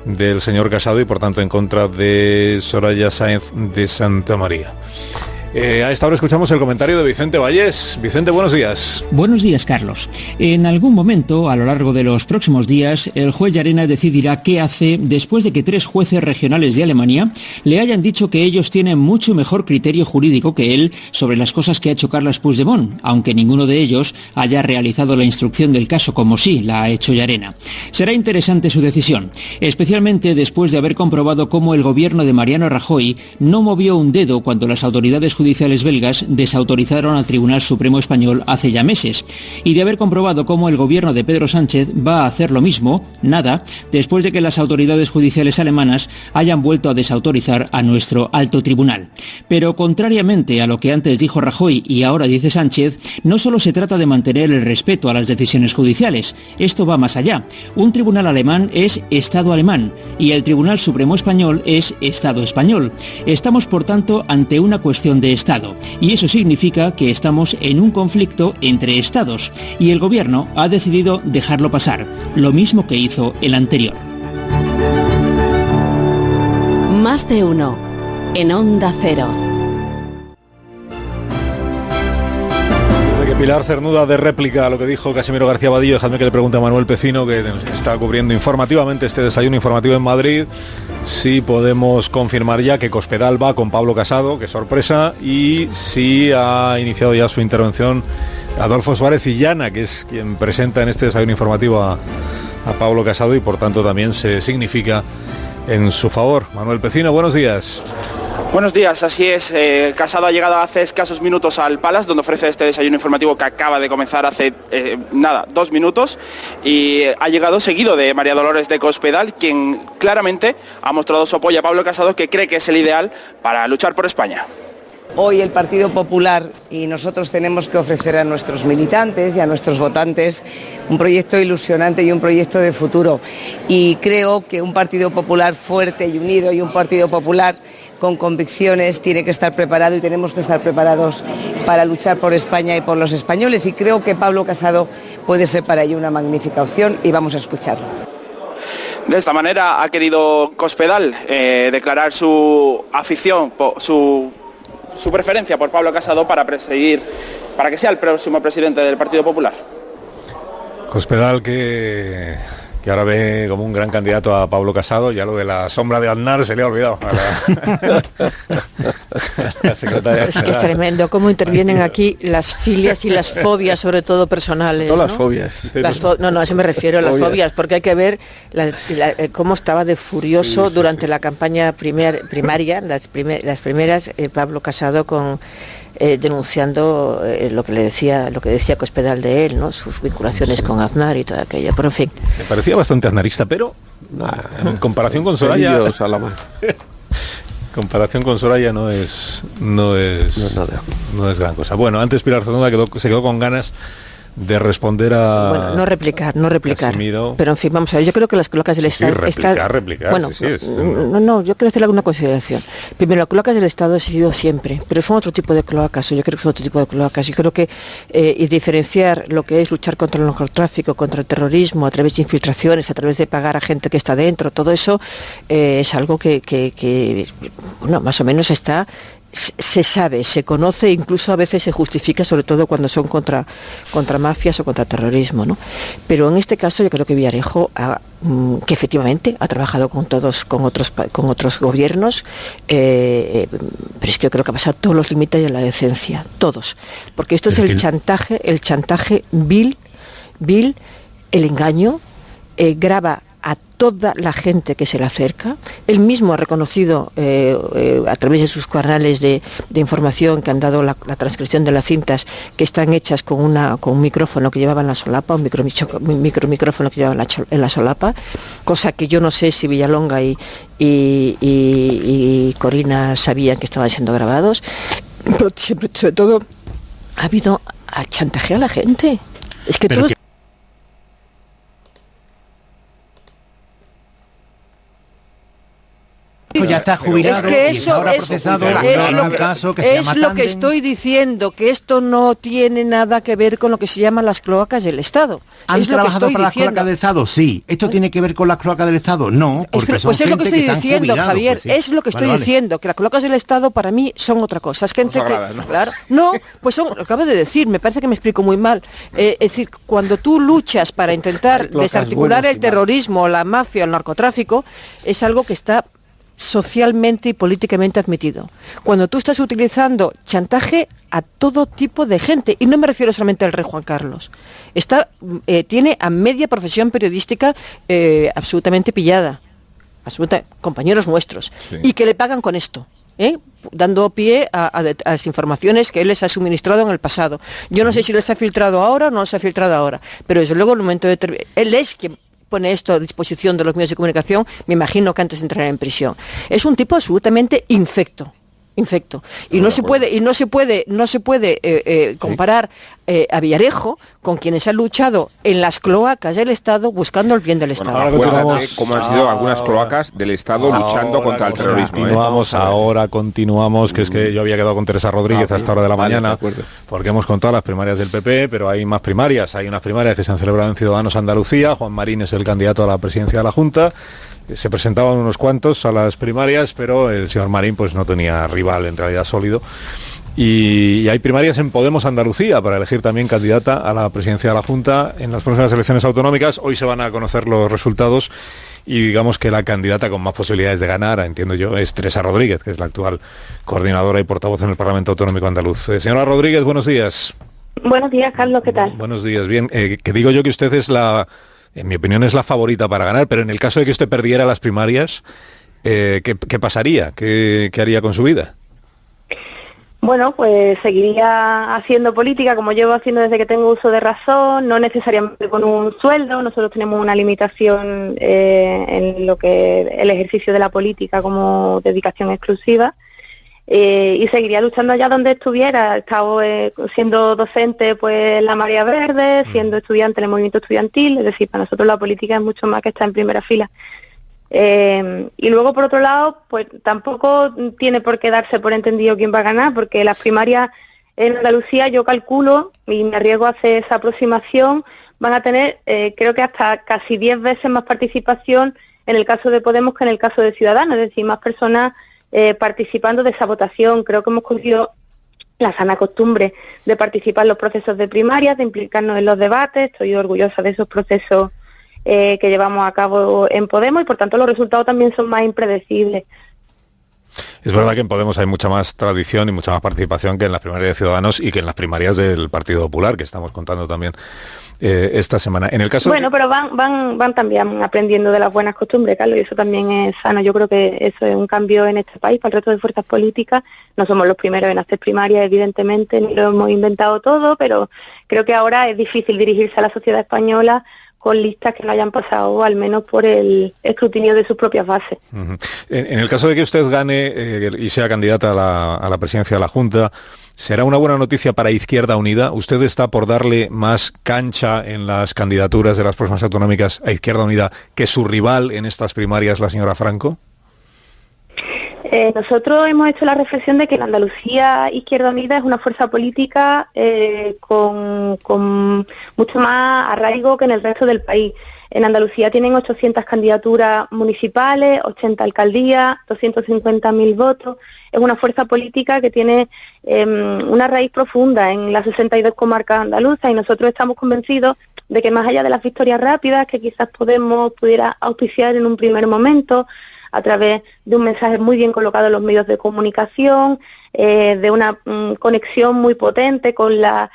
del señor Casado y por tanto en contra de Soraya Sáenz de Santa María. A esta hora escuchamos el comentario de Vicente Vallés. Vicente, buenos días. Buenos días, Carlos. En algún momento, a lo largo de los próximos días, el juez Llarena decidirá qué hace después de que 3 jueces regionales de Alemania le hayan dicho que ellos tienen mucho mejor criterio jurídico que él sobre las cosas que ha hecho Carles Puigdemont, aunque ninguno de ellos haya realizado la instrucción del caso como sí la ha hecho Llarena. Será interesante su decisión, especialmente después de haber comprobado cómo el gobierno de Mariano Rajoy no movió un dedo cuando las autoridades judiciales judiciales belgas desautorizaron al Tribunal Supremo Español hace ya meses, y de haber comprobado cómo el gobierno de Pedro Sánchez va a hacer lo mismo, nada, después de que las autoridades judiciales alemanas hayan vuelto a desautorizar a nuestro alto tribunal. Pero contrariamente a lo que antes dijo Rajoy y ahora dice Sánchez, no solo se trata de mantener el respeto a las decisiones judiciales, esto va más allá. Un tribunal alemán es Estado alemán y el Tribunal Supremo Español es Estado español. Estamos, por tanto, ante una cuestión de Estado, y eso significa que estamos en un conflicto entre Estados, y el Gobierno ha decidido dejarlo pasar, lo mismo que hizo el anterior. Más de uno en Onda Cero. Pilar Cernuda de réplica a lo que dijo Casimiro García Vadillo. Dejadme que le pregunte a Manuel Pecino, que está cubriendo informativamente este desayuno informativo en Madrid, si podemos confirmar ya que Cospedal va con Pablo Casado, qué sorpresa, y si ha iniciado ya su intervención Adolfo Suárez Illana, que es quien presenta en este desayuno informativo a Pablo Casado y por tanto también se significa en su favor. Manuel Pecino, buenos días. Buenos días, así es. Casado ha llegado hace escasos minutos al Palace, donde ofrece este desayuno informativo que acaba de comenzar hace 2 minutos, y ha llegado seguido de María Dolores de Cospedal, quien claramente ha mostrado su apoyo a Pablo Casado, que cree que es el ideal para luchar por España. Hoy el Partido Popular y nosotros tenemos que ofrecer a nuestros militantes y a nuestros votantes un proyecto ilusionante y un proyecto de futuro. Y creo que un Partido Popular fuerte y unido y un Partido Popular con convicciones tiene que estar preparado, y tenemos que estar preparados para luchar por España y por los españoles. Y creo que Pablo Casado puede ser para ello una magnífica opción, y vamos a escucharlo. De esta manera ha querido Cospedal declarar su afición, su preferencia por Pablo Casado para que sea el próximo presidente del Partido Popular. Cospedal que ahora ve como un gran candidato a Pablo Casado. Ya lo de la sombra de Aznar se le ha olvidado a la secretaria. Es que es tremendo cómo intervienen aquí las filias y las fobias, sobre todo personales. No las fobias. No, a eso me refiero, a las fobias, porque hay que ver cómo estaba de furioso durante la campaña primaria, las primeras, Pablo Casado con... denunciando lo que decía Cospedal de él, ¿no? Sus vinculaciones con Aznar y toda aquella, pero en fin. Me parecía bastante aznarista, pero en comparación con Soraya, no es gran cosa. Bueno, antes Pilar Cernuda se quedó con ganas de responder a... Bueno, no replicar, Casimiro. Pero en fin, vamos a ver, yo creo que las cloacas del Estado... replicar, bueno, sí, no, yo quiero hacer alguna consideración. Primero, las cloacas del Estado han sido siempre, pero son otro tipo de cloacas, yo creo que son otro tipo de cloacas. Yo creo que y diferenciar lo que es luchar contra el narcotráfico, contra el terrorismo, a través de infiltraciones, a través de pagar a gente que está dentro, todo eso es algo que bueno, más o menos se sabe, se conoce, incluso a veces se justifica, sobre todo cuando son contra mafias o contra terrorismo, ¿no? Pero en este caso yo creo que Villarejo que efectivamente ha trabajado con otros gobiernos, pero es que yo creo que ha pasado todos los límites de la decencia, todos, porque esto es el chantaje vil, el engaño, graba a toda la gente que se le acerca. Él mismo ha reconocido a través de sus canales de información que han dado la transcripción de las cintas, que están hechas con un micrófono que llevaba en la solapa, un micrófono que llevaba en la solapa, cosa que yo no sé si Villalonga y Corina sabían que estaban siendo grabados, pero siempre, sobre todo, ha habido chantaje a la gente. Es que todos... Ya está jubilado, es que eso es lo que estoy diciendo, que esto no tiene nada que ver con lo que se llaman las cloacas del Estado. ¿Han trabajado para las cloacas del Estado? Sí. ¿Esto tiene que ver con las cloacas del Estado? No, porque son es lo que estoy diciendo, Javier, pues sí. Es lo que estoy diciendo, que las cloacas del Estado para mí son otra cosa. Es gente pues son, lo acabo de decir, me parece que me explico muy mal. Es decir, cuando tú luchas para intentar desarticular el terrorismo, la mafia, el narcotráfico, es algo que está socialmente y políticamente admitido. Cuando tú estás utilizando chantaje a todo tipo de gente, y no me refiero solamente al rey Juan Carlos, tiene a media profesión periodística absolutamente pillada, compañeros nuestros, y que le pagan con esto. dando pie a las informaciones que él les ha suministrado en el pasado. Yo no sé si les ha filtrado ahora o no les ha filtrado ahora, pero desde luego en el momento de él es quien pone esto a disposición de los medios de comunicación, me imagino que antes de entrar en prisión. Es un tipo absolutamente infecto. Y no se puede comparar a Villarejo con quienes han luchado en las cloacas del Estado buscando el bien del Estado. Acuérdate cómo han sido algunas cloacas del Estado luchando contra el terrorismo. Continuamos, que es que yo había quedado con Teresa Rodríguez a esta hora de la mañana, porque hemos contado las primarias del PP, pero hay más primarias. Hay unas primarias que se han celebrado en Ciudadanos Andalucía. Juan Marín es el candidato a la presidencia de la Junta. Se presentaban unos cuantos a las primarias, pero el señor Marín pues no tenía rival en realidad sólido. Y hay primarias en Podemos Andalucía para elegir también candidata a la presidencia de la Junta en las próximas elecciones autonómicas. Hoy se van a conocer los resultados y digamos que la candidata con más posibilidades de ganar, entiendo yo, es Teresa Rodríguez, que es la actual coordinadora y portavoz en el Parlamento Autonómico Andaluz. Señora Rodríguez, buenos días. Buenos días, Carlos, ¿qué tal? Buenos días, bien. Que digo yo que usted es en mi opinión es la favorita para ganar, pero en el caso de que usted perdiera las primarias, ¿qué pasaría? ¿Qué haría con su vida? Bueno, pues seguiría haciendo política como llevo haciendo desde que tengo uso de razón, no necesariamente con un sueldo. Nosotros tenemos una limitación en lo que el ejercicio de la política como dedicación exclusiva. Y seguiría luchando allá donde estuviera. He estado siendo docente pues en la Marea Verde, siendo estudiante en el movimiento estudiantil, es decir, para nosotros la política es mucho más que estar en primera fila. Y luego, por otro lado, pues tampoco tiene por qué darse por entendido quién va a ganar, porque las primarias en Andalucía, yo calculo, y me arriesgo a hacer esa aproximación, van a tener, creo que hasta casi 10 veces más participación en el caso de Podemos que en el caso de Ciudadanos, es decir, más personas participando de esa votación. Creo que hemos cogido la sana costumbre de participar en los procesos de primarias, de implicarnos en los debates. Estoy orgullosa de esos procesos que llevamos a cabo en Podemos y por tanto los resultados también son más impredecibles. Es verdad que en Podemos hay mucha más tradición y mucha más participación que en las primarias de Ciudadanos y que en las primarias del Partido Popular, que estamos contando también esta semana. En el caso pero van también aprendiendo de las buenas costumbres, Carlos, y eso también es sano. Yo creo que eso es un cambio en este país para el resto de fuerzas políticas. No somos los primeros en hacer primarias, evidentemente, ni lo hemos inventado todo, pero creo que ahora es difícil dirigirse a la sociedad española con listas que no hayan pasado al menos por el escrutinio de sus propias bases. Uh-huh. En el caso de que usted gane y sea candidata a la presidencia de la Junta, ¿será una buena noticia para Izquierda Unida? ¿Usted está por darle más cancha en las candidaturas de las próximas autonómicas a Izquierda Unida que su rival en estas primarias, la señora Franco? Nosotros hemos hecho la reflexión de que en Andalucía Izquierda Unida es una fuerza política con mucho más arraigo que en el resto del país. En Andalucía tienen 800 candidaturas municipales, 80 alcaldías, 250.000 votos. Es una fuerza política que tiene una raíz profunda en las 62 comarcas andaluzas y nosotros estamos convencidos de que más allá de las victorias rápidas que quizás Podemos pudiera auspiciar en un primer momento, a través de un mensaje muy bien colocado en los medios de comunicación, de una conexión muy potente con las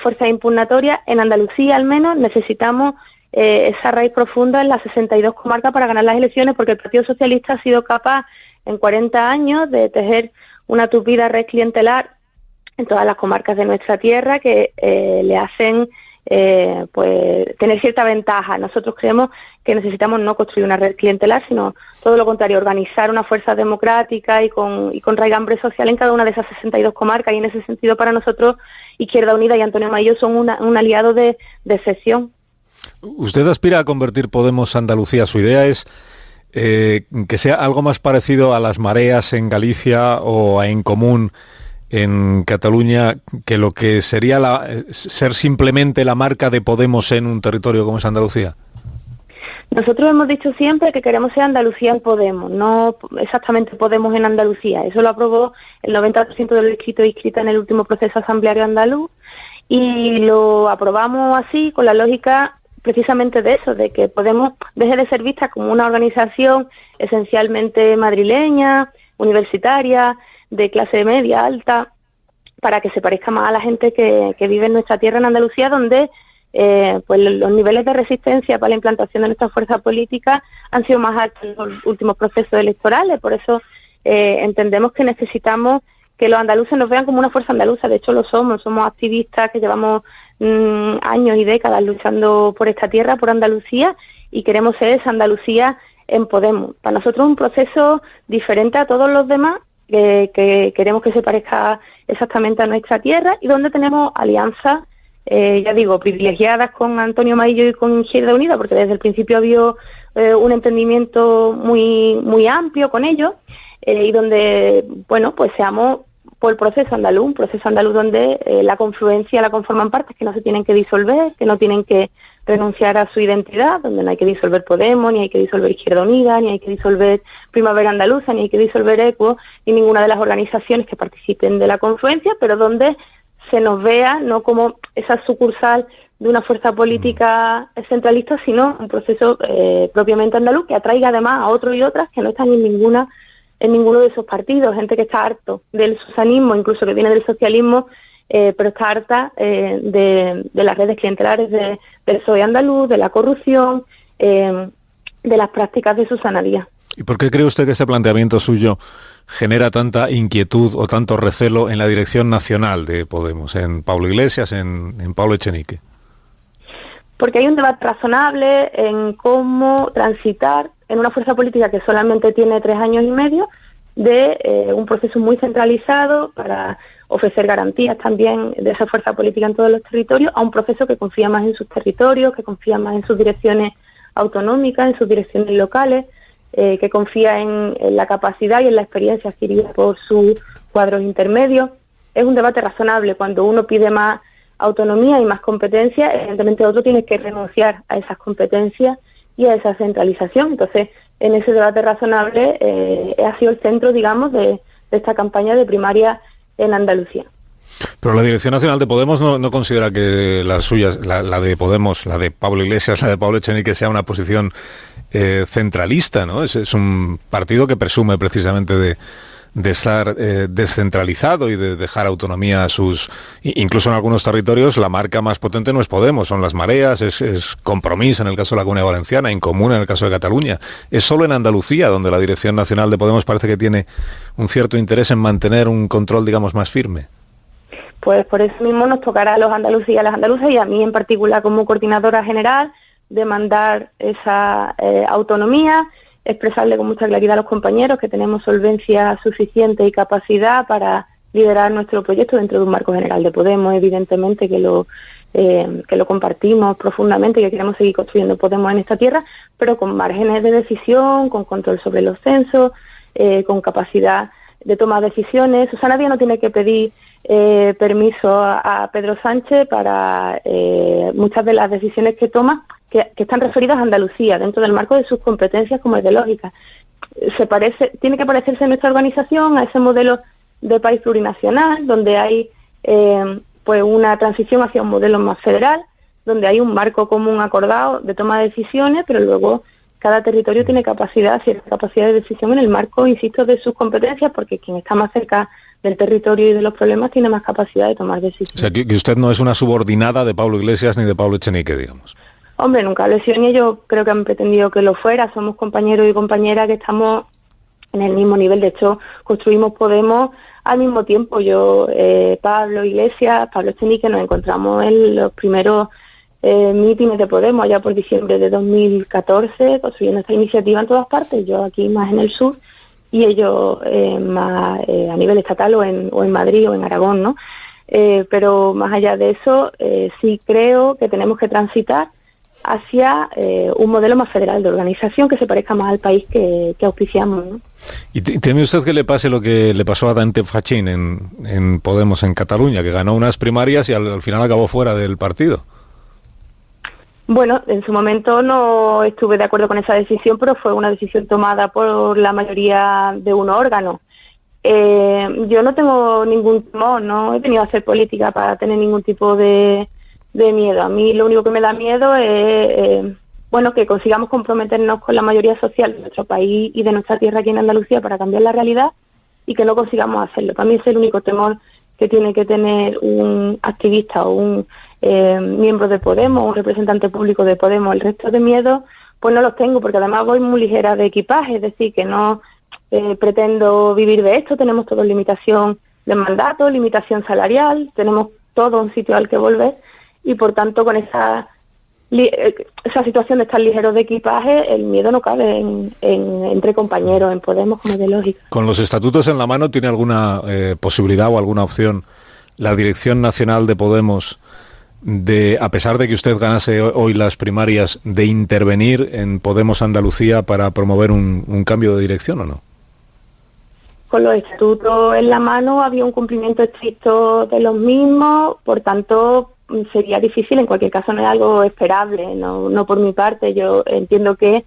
fuerzas impugnatorias, en Andalucía al menos necesitamos esa raíz profunda en las 62 comarcas para ganar las elecciones, porque el Partido Socialista ha sido capaz en 40 años de tejer una tupida red clientelar en todas las comarcas de nuestra tierra que le hacen pues tener cierta ventaja. Nosotros creemos que necesitamos no construir una red clientelar, sino todo lo contrario, organizar una fuerza democrática y con raigambre social en cada una de esas 62 comarcas, y en ese sentido para nosotros Izquierda Unida y Antonio Maillo son un aliado de excepción. ¿Usted aspira a convertir Podemos Andalucía? ¿Su idea es que sea algo más parecido a las mareas en Galicia o a En Común en Cataluña, que lo que sería ser simplemente la marca de Podemos en un territorio como es Andalucía? Nosotros hemos dicho siempre que queremos ser Andalucía en Podemos, no exactamente Podemos en Andalucía. Eso lo aprobó el 90% de los inscritos e inscritas en el último proceso asambleario andaluz, y lo aprobamos así con la lógica precisamente de eso, de que Podemos deje de ser vista como una organización esencialmente madrileña, universitaria, de clase media alta, para que se parezca más a la gente que vive en nuestra tierra, en Andalucía, donde pues los niveles de resistencia para la implantación de nuestra fuerza política han sido más altos en los últimos procesos electorales. Por eso entendemos que necesitamos que los andaluces nos vean como una fuerza andaluza. De hecho lo somos activistas que llevamos años y décadas luchando por esta tierra, por Andalucía, y queremos ser esa Andalucía en Podemos. Para nosotros es un proceso diferente a todos los demás, que queremos que se parezca exactamente a nuestra tierra, y donde tenemos alianzas, ya digo, privilegiadas con Antonio Maillo y con Izquierda Unida, porque desde el principio ha habido un entendimiento muy amplio con ellos, y donde, bueno, pues seamos por el proceso andaluz, un proceso andaluz donde la confluencia la conforman partes que no se tienen que disolver, que no tienen que renunciar a su identidad, donde no hay que disolver Podemos, ni hay que disolver Izquierda Unida, ni hay que disolver Primavera Andaluza, ni hay que disolver ECUO, ni ninguna de las organizaciones que participen de la confluencia, pero donde se nos vea no como esa sucursal de una fuerza política centralista, sino un proceso propiamente andaluz que atraiga además a otros y otras que no están en ninguno de esos partidos, gente que está harto del susanismo, incluso que viene del socialismo, pero está harta de las redes clientelares del PSOE andaluz, de la corrupción, de las prácticas de susanadía. ¿Y por qué cree usted que ese planteamiento suyo genera tanta inquietud o tanto recelo en la dirección nacional de Podemos, en Pablo Iglesias, en Pablo Echenique? Porque hay un debate razonable en cómo transitar en una fuerza política que solamente tiene 3 años y medio de un proceso muy centralizado para ofrecer garantías también de esa fuerza política en todos los territorios, a un proceso que confía más en sus territorios, que confía más en sus direcciones autonómicas, en sus direcciones locales, que confía en la capacidad y en la experiencia adquirida por sus cuadros intermedios. Es un debate razonable. Cuando uno pide más autonomía y más competencia, evidentemente otro tiene que renunciar a esas competencias y a esa centralización. Entonces, en ese debate razonable ha sido el centro, digamos, de esta campaña de primaria en Andalucía. Pero la Dirección Nacional de Podemos no considera que la suya, la de Podemos, la de Pablo Iglesias, la de Pablo Echenique, sea una posición centralista, ¿no? Es un partido que presume precisamente de estar descentralizado y de dejar autonomía a sus... Incluso en algunos territorios la marca más potente no es Podemos, son las mareas, es Compromís en el caso de la Comunidad Valenciana, En Común en el caso de Cataluña. Es solo en Andalucía donde la Dirección Nacional de Podemos parece que tiene un cierto interés en mantener un control, digamos, más firme. Pues por eso mismo nos tocará a los andaluces y a las andaluzas, y a mí en particular como coordinadora general, demandar esa autonomía, expresarle con mucha claridad a los compañeros que tenemos solvencia suficiente y capacidad para liderar nuestro proyecto dentro de un marco general de Podemos, evidentemente que lo compartimos profundamente y que queremos seguir construyendo Podemos en esta tierra, pero con márgenes de decisión, con control sobre los censos, con capacidad de toma de decisiones. Susana Díaz no tiene que pedir permiso a Pedro Sánchez para muchas de las decisiones que toma, que están referidas a Andalucía, dentro del marco de sus competencias como es de lógica. Tiene que parecerse nuestra organización a ese modelo de país plurinacional, donde hay pues una transición hacia un modelo más federal, donde hay un marco común acordado de toma de decisiones, pero luego cada territorio tiene cierta capacidad de decisión en el marco, insisto, de sus competencias, porque quien está más cerca del territorio y de los problemas tiene más capacidad de tomar decisiones. O sea, que usted no es una subordinada de Pablo Iglesias ni de Pablo Echenique, digamos. Hombre, nunca lo he sido, ni ellos creo que han pretendido que lo fuera. Somos compañeros y compañeras que estamos en el mismo nivel. De hecho, construimos Podemos al mismo tiempo. Yo, Pablo Iglesias, Pablo Echenique, nos encontramos en los primeros mítines de Podemos allá por diciembre de 2014, construyendo esta iniciativa en todas partes. Yo aquí más en el sur y ellos más a nivel estatal o en Madrid o en Aragón, ¿no? Pero más allá de eso, sí creo que tenemos que transitar hacia un modelo más federal de organización que se parezca más al país que auspiciamos, ¿no? ¿Y teme usted que le pase lo que le pasó a Dante Fachín en Podemos en Cataluña, que ganó unas primarias y al final acabó fuera del partido? Bueno, en su momento no estuve de acuerdo con esa decisión, pero fue una decisión tomada por la mayoría de un órgano. Yo no tengo ningún temor, no he venido a hacer política para tener ningún tipo de miedo. A mí lo único que me da miedo es que consigamos comprometernos con la mayoría social de nuestro país y de nuestra tierra aquí en Andalucía para cambiar la realidad y que no consigamos hacerlo. Para mí es el único temor que tiene que tener un activista o un miembro de Podemos, un representante público de Podemos. El resto de miedo pues no los tengo, porque además voy muy ligera de equipaje, es decir, que no pretendo vivir de esto, tenemos toda limitación de mandato, limitación salarial, tenemos todo un sitio al que volver y por tanto con esa situación de estar ligeros de equipaje, el miedo no cabe entre compañeros en Podemos, como es de lógica. Con los estatutos en la mano, ¿tiene alguna posibilidad o alguna opción la Dirección Nacional de Podemos de, a pesar de que usted ganase hoy las primarias, de intervenir en Podemos Andalucía para promover un cambio de dirección o no? Con los estatutos en la mano había un cumplimiento estricto de los mismos, por tanto sería difícil, en cualquier caso no es algo esperable, no por mi parte. Yo entiendo que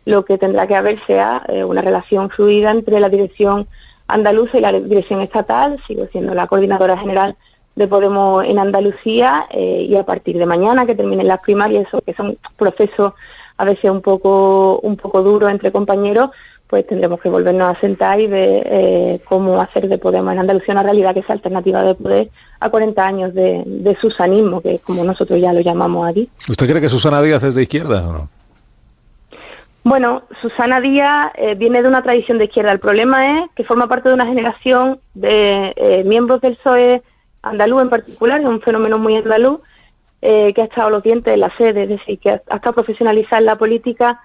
lo que tendrá que haber sea una relación fluida entre la dirección andaluza y la dirección estatal. Sigo siendo la coordinadora general de Podemos en Andalucía y a partir de mañana que terminen las primarias, eso que son procesos a veces un poco duros entre compañeros, pues tendremos que volvernos a sentar y ver cómo hacer de Podemos en Andalucía una realidad que sea alternativa de poder a 40 años de susanismo, que es como nosotros ya lo llamamos aquí. ¿Usted cree que Susana Díaz es de izquierda o no? Bueno, Susana Díaz viene de una tradición de izquierda. El problema es que forma parte de una generación de miembros del PSOE andaluz en particular, que es un fenómeno muy andaluz, que ha estado a los dientes de la sede, es decir, que ha estado profesionalizada en la política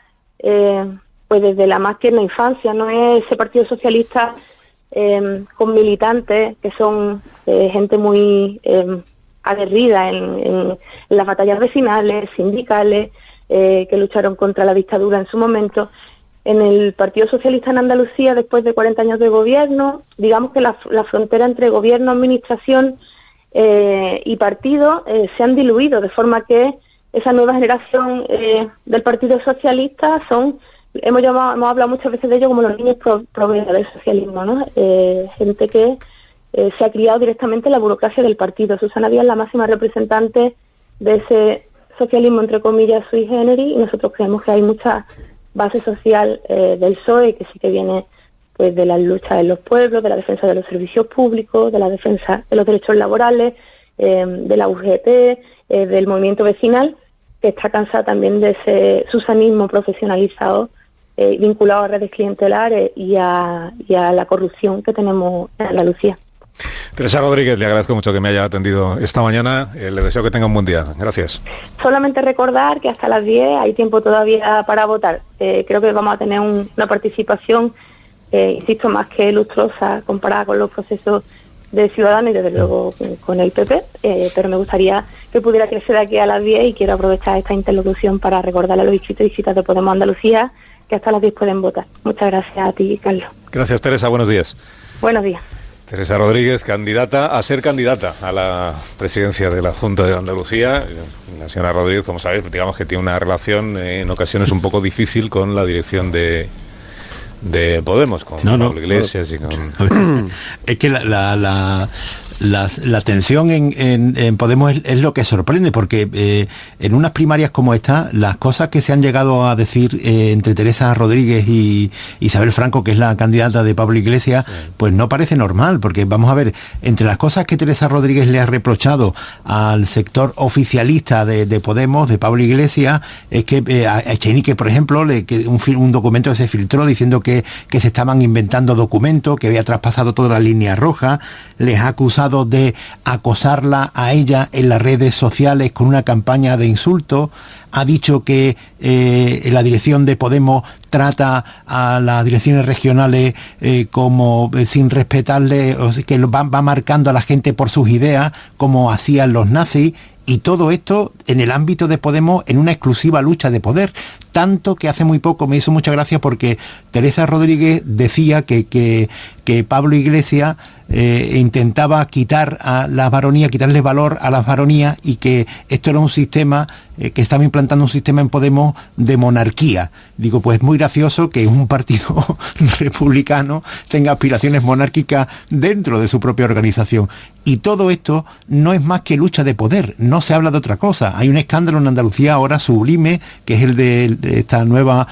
pues desde la más tierna infancia. No es ese Partido Socialista con militantes que son gente muy aguerrida en las batallas vecinales, sindicales, que lucharon contra la dictadura en su momento. En el Partido Socialista en Andalucía, después de 40 años de gobierno, digamos que la frontera entre gobierno, administración y partido se han diluido, de forma que esa nueva generación del Partido Socialista hemos hablado muchas veces de ellos como los niños proveedores del socialismo, ¿no? Gente que se ha criado directamente en la burocracia del partido. Susana Díaz es la máxima representante de ese socialismo, entre comillas, sui generis, y nosotros creemos que hay mucha base social del PSOE, que sí que viene pues de las luchas en los pueblos, de la defensa de los servicios públicos, de la defensa de los derechos laborales, de la UGT, del movimiento vecinal, que está cansada también de ese susanismo profesionalizado vinculado a redes clientelares y a la corrupción que tenemos en Andalucía. Teresa Rodríguez, le agradezco mucho que me haya atendido esta mañana. Le deseo que tenga un buen día. Gracias. Solamente recordar que hasta las 10 hay tiempo todavía para votar. Creo que vamos a tener una participación, insisto, más que lustrosa comparada con los procesos de Ciudadanos y desde luego con el PP, pero me gustaría que pudiera crecer aquí a las 10 y quiero aprovechar esta interlocución para recordarle a los distritos y distritas de Podemos Andalucía que hasta las 10 pueden votar. Muchas gracias a ti, Carlos. Gracias, Teresa. Buenos días. Buenos días. Teresa Rodríguez, candidata a la presidencia de la Junta de Andalucía. La señora Rodríguez, como sabéis, digamos que tiene una relación en ocasiones un poco difícil con la dirección de Podemos, con Pablo Iglesias y con... Es que la tensión en Podemos es lo que sorprende, porque en unas primarias como esta, las cosas que se han llegado a decir entre Teresa Rodríguez y Isabel Franco, que es la candidata de Pablo Iglesias, pues no parece normal, porque vamos a ver, entre las cosas que Teresa Rodríguez le ha reprochado al sector oficialista de Podemos, de Pablo Iglesias, es que a Echenique, por ejemplo, un documento que se filtró diciendo que se estaban inventando documentos, que había traspasado toda la línea roja, les ha acusado de acosarla a ella en las redes sociales con una campaña de insultos, ha dicho que la dirección de Podemos trata a las direcciones regionales como sin respetarle, que va marcando a la gente por sus ideas, como hacían los nazis. Y todo esto en el ámbito de Podemos, en una exclusiva lucha de poder. Tanto que hace muy poco me hizo mucha gracia porque Teresa Rodríguez decía que Pablo Iglesias intentaba quitar a la varonía, quitarle valor a las varonías, y que esto era un sistema, que estaba implantando un sistema en Podemos de monarquía. Digo, pues muy gracioso que un partido republicano tenga aspiraciones monárquicas dentro de su propia organización. Y todo esto no es más que lucha de poder, no se habla de otra cosa. Hay un escándalo en Andalucía ahora sublime, que es el de esta nueva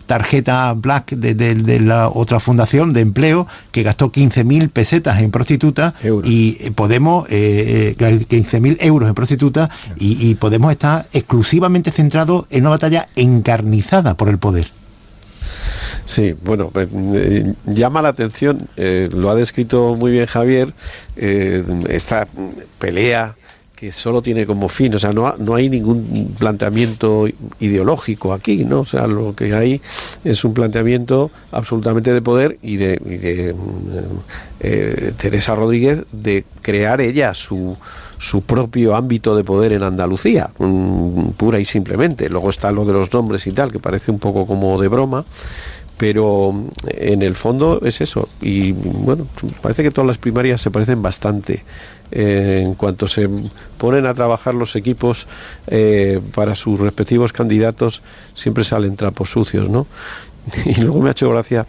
tarjeta Black de la otra fundación de empleo, que gastó 15.000 pesetas en prostitutas, y Podemos, 15.000 euros en prostitutas, y Podemos está exclusivamente centrado en una batalla encarnizada por el poder. Sí, bueno, llama la atención, lo ha descrito muy bien Javier, esta pelea que solo tiene como fin, o sea, no hay ningún planteamiento ideológico aquí, ¿no? O sea, lo que hay es un planteamiento absolutamente de poder y de Teresa Rodríguez de crear ella su propio ámbito de poder en Andalucía, pura y simplemente. Luego está lo de los nombres y tal, que parece un poco como de broma, pero en el fondo es eso. Y bueno, parece que todas las primarias se parecen bastante. En cuanto se ponen a trabajar los equipos para sus respectivos candidatos, siempre salen trapos sucios, ¿no? Y luego me ha hecho gracia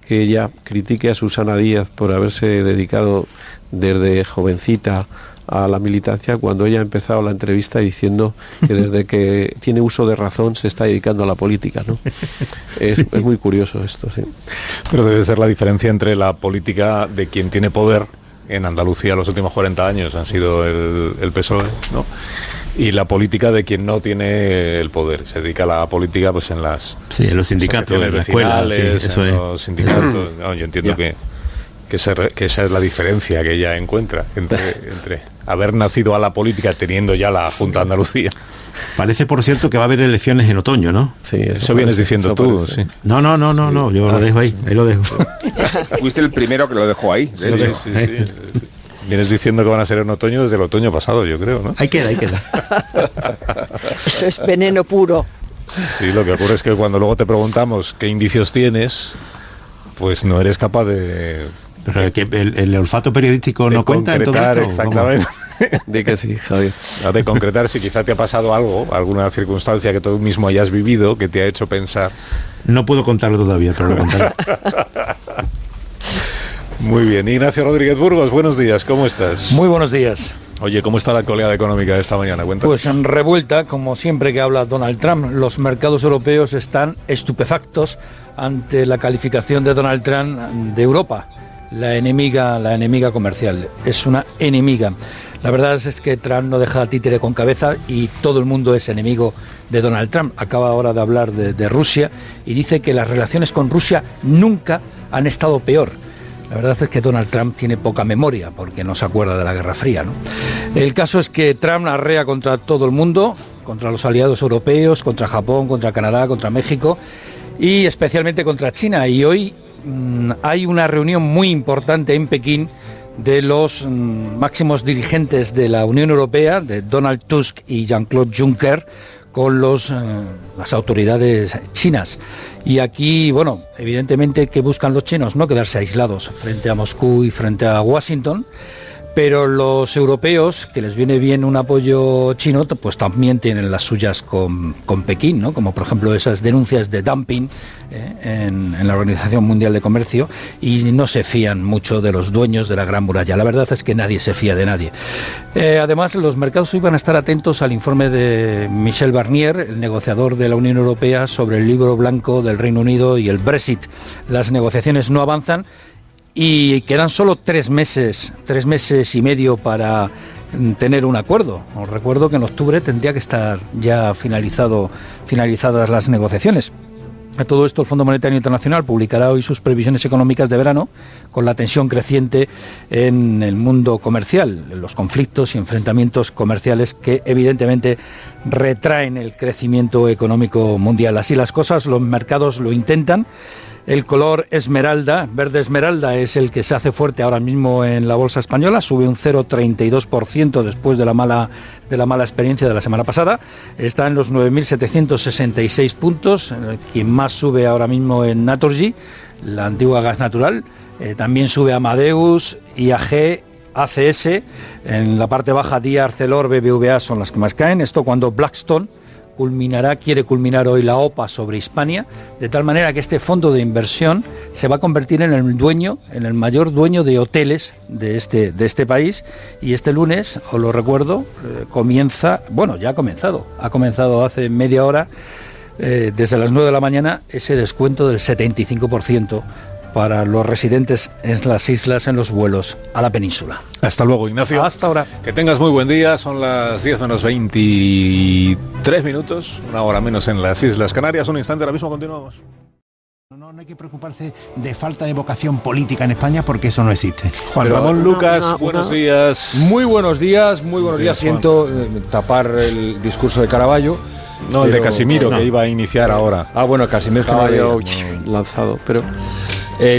que ella critique a Susana Díaz por haberse dedicado desde jovencita a la militancia, cuando ella ha empezado la entrevista diciendo que desde que tiene uso de razón se está dedicando a la política, ¿no? Es muy curioso esto, sí. Pero debe ser la diferencia entre la política de quien tiene poder. En Andalucía los últimos 40 años han sido el PSOE, ¿no? Y la política de quien no tiene el poder. Se dedica a la política pues en las... Sí, en los sindicatos, en la escuela, sí, eso en los sindicatos. No, yo entiendo que esa es la diferencia que ella encuentra entre haber nacido a la política teniendo ya la Junta de Andalucía. Parece, por cierto, que va a haber elecciones en otoño, ¿no? Sí, eso vienes diciendo tú, sí. No, yo lo dejo ahí lo dejo. Fuiste el primero que lo dejó ahí. Sí. Vienes diciendo que van a ser en otoño desde el otoño pasado, yo creo, ¿no? Ahí queda. Eso es veneno puro. Sí, lo que ocurre es que cuando luego te preguntamos qué indicios tienes, pues no eres capaz de... Pero que el olfato periodístico no cuenta en todo esto. Exactamente. De que sí, Javier. De concretar si quizá te ha pasado algo, alguna circunstancia que tú mismo hayas vivido, que te ha hecho pensar. No puedo contarlo todavía, pero lo contaré. Muy bien. Ignacio Rodríguez Burgos, buenos días, ¿cómo estás? Muy buenos días. Oye, ¿cómo está la actualidad económica de esta mañana? Cuéntame. Pues en revuelta, como siempre que habla Donald Trump. Los mercados europeos están estupefactos ante la calificación de Donald Trump de Europa. La enemiga comercial. Es una enemiga. La verdad es que Trump no deja títere con cabeza y todo el mundo es enemigo de Donald Trump. Acaba ahora de hablar de Rusia y dice que las relaciones con Rusia nunca han estado peor. La verdad es que Donald Trump tiene poca memoria porque no se acuerda de la Guerra Fría, ¿no? El caso es que Trump arrea contra todo el mundo, contra los aliados europeos, contra Japón, contra Canadá, contra México y especialmente contra China. Y hoy hay una reunión muy importante en Pekín de los máximos dirigentes de la Unión Europea, de Donald Tusk y Jean-Claude Juncker, con las autoridades chinas. Y aquí, bueno, evidentemente que buscan los chinos, no quedarse aislados frente a Moscú y frente a Washington, pero los europeos, que les viene bien un apoyo chino, pues también tienen las suyas con Pekín, ¿no? Como por ejemplo esas denuncias de dumping en la Organización Mundial de Comercio, y no se fían mucho de los dueños de la Gran Muralla. La verdad es que nadie se fía de nadie. Además, los mercados hoy van a estar atentos al informe de Michel Barnier, el negociador de la Unión Europea, sobre el libro blanco del Reino Unido y el Brexit. Las negociaciones no avanzan y quedan solo 3 meses y medio para tener un acuerdo. Os recuerdo que en octubre tendría que estar ya finalizadas las negociaciones. A todo esto, el Fondo Monetario Internacional publicará hoy sus previsiones económicas de verano, con la tensión creciente en el mundo comercial, los conflictos y enfrentamientos comerciales que evidentemente retraen el crecimiento económico mundial. Así las cosas, los mercados lo intentan. El color esmeralda, verde esmeralda, es el que se hace fuerte ahora mismo en la bolsa española, sube un 0,32% después de la mala experiencia de la semana pasada. Está en los 9.766 puntos, quien más sube ahora mismo en Naturgy, la antigua Gas Natural. También sube Amadeus, IAG, ACS, en la parte baja Dia, Arcelor, BBVA son las que más caen. Esto cuando Blackstone quiere culminar hoy la OPA sobre Hispania, de tal manera que este fondo de inversión se va a convertir en el mayor dueño de hoteles de este país. Y este lunes, os lo recuerdo, ha comenzado hace media hora, desde las 9 de la mañana, ese descuento del 75% para los residentes en las islas, en los vuelos a la península. Hasta luego, Ignacio. Hasta ahora. Que tengas muy buen día. Son las 10 menos 23 minutos, una hora menos en las Islas Canarias. Un instante, ahora mismo continuamos. No hay que preocuparse de falta de vocación política en España porque eso no existe. Juan Ramón Lucas, buenos días. Muy buenos días. Siento tapar el discurso de Caravaggio. No, el de Casimiro, que iba a iniciar ahora. Ah, bueno, Casimiro estaba lanzado, pero...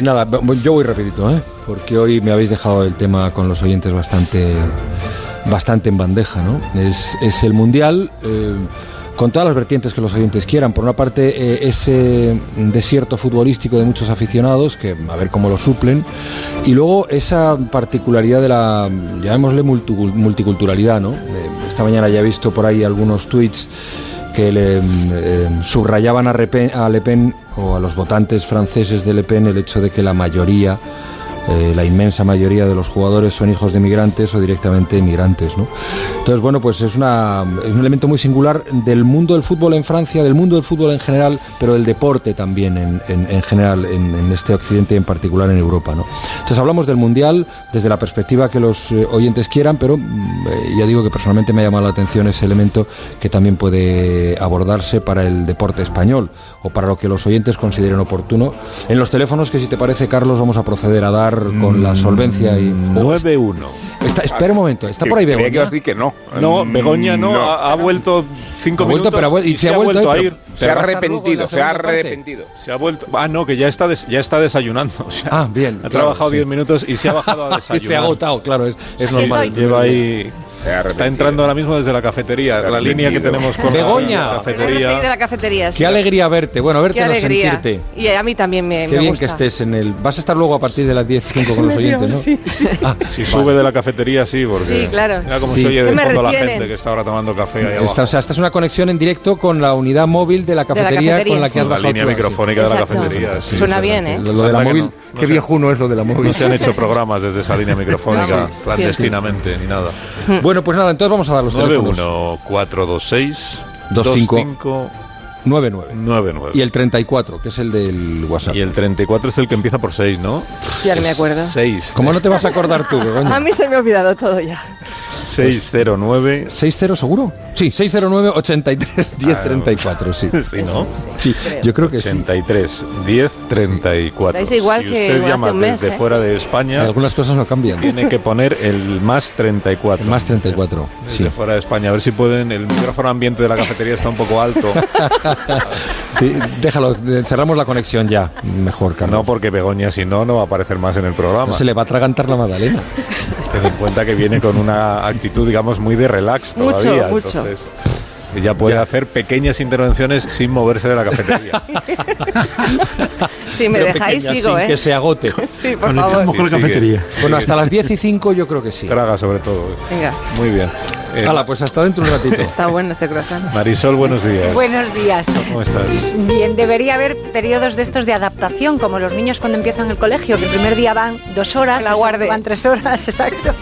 nada, yo voy rapidito, porque hoy me habéis dejado el tema con los oyentes bastante en bandeja, ¿no? Es el Mundial... con todas las vertientes que los oyentes quieran. Por una parte, ese desierto futbolístico de muchos aficionados, que a ver cómo lo suplen, y luego esa particularidad de la, llamémosle, multiculturalidad, ¿no? Esta mañana ya he visto por ahí algunos tweets que le subrayaban a Le Pen o a los votantes franceses de Le Pen el hecho de que la mayoría, la inmensa mayoría de los jugadores son hijos de migrantes o directamente inmigrantes, ¿no? Entonces, bueno, pues es un elemento muy singular del mundo del fútbol en Francia, del mundo del fútbol en general, pero del deporte también en general, en este occidente y en particular en Europa, ¿no? Entonces hablamos del Mundial desde la perspectiva que los oyentes quieran, pero ya digo que personalmente me ha llamado la atención ese elemento que también puede abordarse para el deporte español o para lo que los oyentes consideren oportuno. En los teléfonos, que si te parece, Carlos, vamos a proceder a dar con la solvencia y... 9-1. Espera un momento, está por ahí Begoña. Que os di que no. No, Begoña no. Ha vuelto 5 minutos y se ha vuelto a ir. Se ha arrepentido. Se ha vuelto. Ah, no, que ya está desayunando. O sea, bien. Ha trabajado 10 minutos y se ha bajado a desayunar. Se ha agotado, claro, es normal. Lleva ahí... Está entrando ahora mismo desde la cafetería, la línea que tenemos con Begoña. La cafetería. De la cafetería, sí. Qué alegría verte. Bueno, verte no sentirte. Y a mí también me Qué bien gusta. que estés en el... Vas a estar luego a partir de las 10:05 con los oyentes, ¿no? Sí. Si sube de la cafetería, sí, porque... Sí, claro. Mira cómo se oye de fondo la gente que está ahora tomando café ahí abajo. O sea, esta es una conexión en directo con la unidad móvil de la cafetería con la que has bajado. La línea microfónica de la cafetería. Suena bien, ¿eh? Lo de la móvil, qué viejuno es lo de la móvil. No se han hecho programas desde esa línea microfónica clandestinamente ni nada. Bueno, pues nada, entonces vamos a dar los teléfonos. 9142625 99. Y el 34, que es el del WhatsApp. Y el 34 es el que empieza por 6, ¿no? Ya no me acuerdo. 6. ¿Cómo no te vas a acordar tú, Begoña? A mí se me ha olvidado todo ya. 609. ¿60 seguro? Sí, 609 83 10 34, sí. Sí, ¿no? Sí, yo creo que 83 10 34. Es igual si que usted llama hace un mes, desde fuera de España, algunas cosas no cambian. Tiene que poner el más 34. El más 34, desde fuera de España. A ver si pueden. El micrófono ambiente de la cafetería está un poco alto. Sí, déjalo, cerramos la conexión ya. Mejor, Carlos. No, porque Begoña, si no va a aparecer más en el programa. No se le va a atragantar la magdalena. Ten en cuenta que viene con una actitud, digamos, muy de relax todavía. Mucho. Entonces, ella puede hacer pequeñas intervenciones sin moverse de la cafetería. Si me dejáis, sigo, sin que se agote. Sí, por favor. Con la cafetería. Bueno, hasta las 10:05 yo creo que sí. Traga sobre todo. Venga. Muy bien. Hala, pues hasta dentro un ratito. Está bueno este croissant. Marisol, buenos días. Buenos días. ¿Cómo estás? Bien, debería haber periodos de estos de adaptación, como los niños cuando empiezan el colegio, que el primer día van 2 horas, La guarde. van 3 horas, exacto.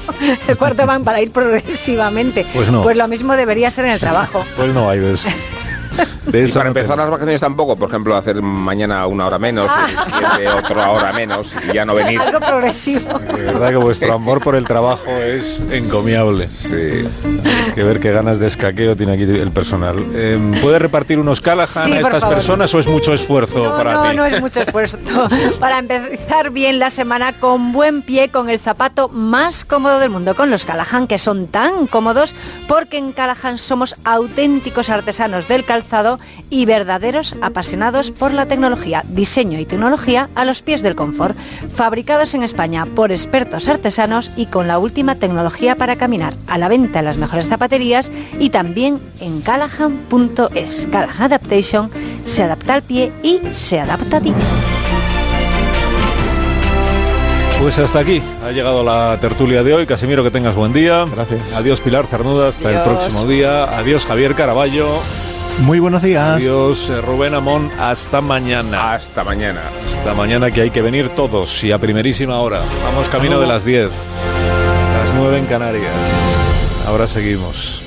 El cuarto van para ir progresivamente. Pues no. Pues lo mismo debería ser en el trabajo. Pues no hay de eso. Y para empezar las vacaciones tampoco, por ejemplo, hacer mañana 1 hora menos, el siguiente otra hora menos y ya no venir. Algo progresivo. De verdad que vuestro amor por el trabajo es encomiable. Sí. Hay que ver qué ganas de escaqueo tiene aquí el personal. ¿Puede repartir unos Callahan Sí, a por estas favor. personas o es mucho esfuerzo para ti? No es mucho esfuerzo. Para empezar bien la semana con buen pie, con el zapato más cómodo del mundo, con los Callahan, que son tan cómodos porque en Callahan somos auténticos artesanos del calzado y verdaderos apasionados por la tecnología, diseño y tecnología a los pies del confort, fabricados en España por expertos artesanos y con la última tecnología para caminar, a la venta en las mejores zapaterías y también en Callahan.es. Callahan Adaptation, se adapta al pie y se adapta a ti. Pues hasta aquí ha llegado la tertulia de hoy. Casimiro, que tengas buen día. Gracias. Adiós, Pilar Cernuda, hasta Adiós. el próximo día. Adiós, Javier Caraballo. Muy buenos días. Adiós, Rubén Amón. Hasta mañana. Hasta mañana. Hasta mañana, que hay que venir todos y a primerísima hora. Vamos camino de las 10. Las 9 en Canarias. Ahora seguimos.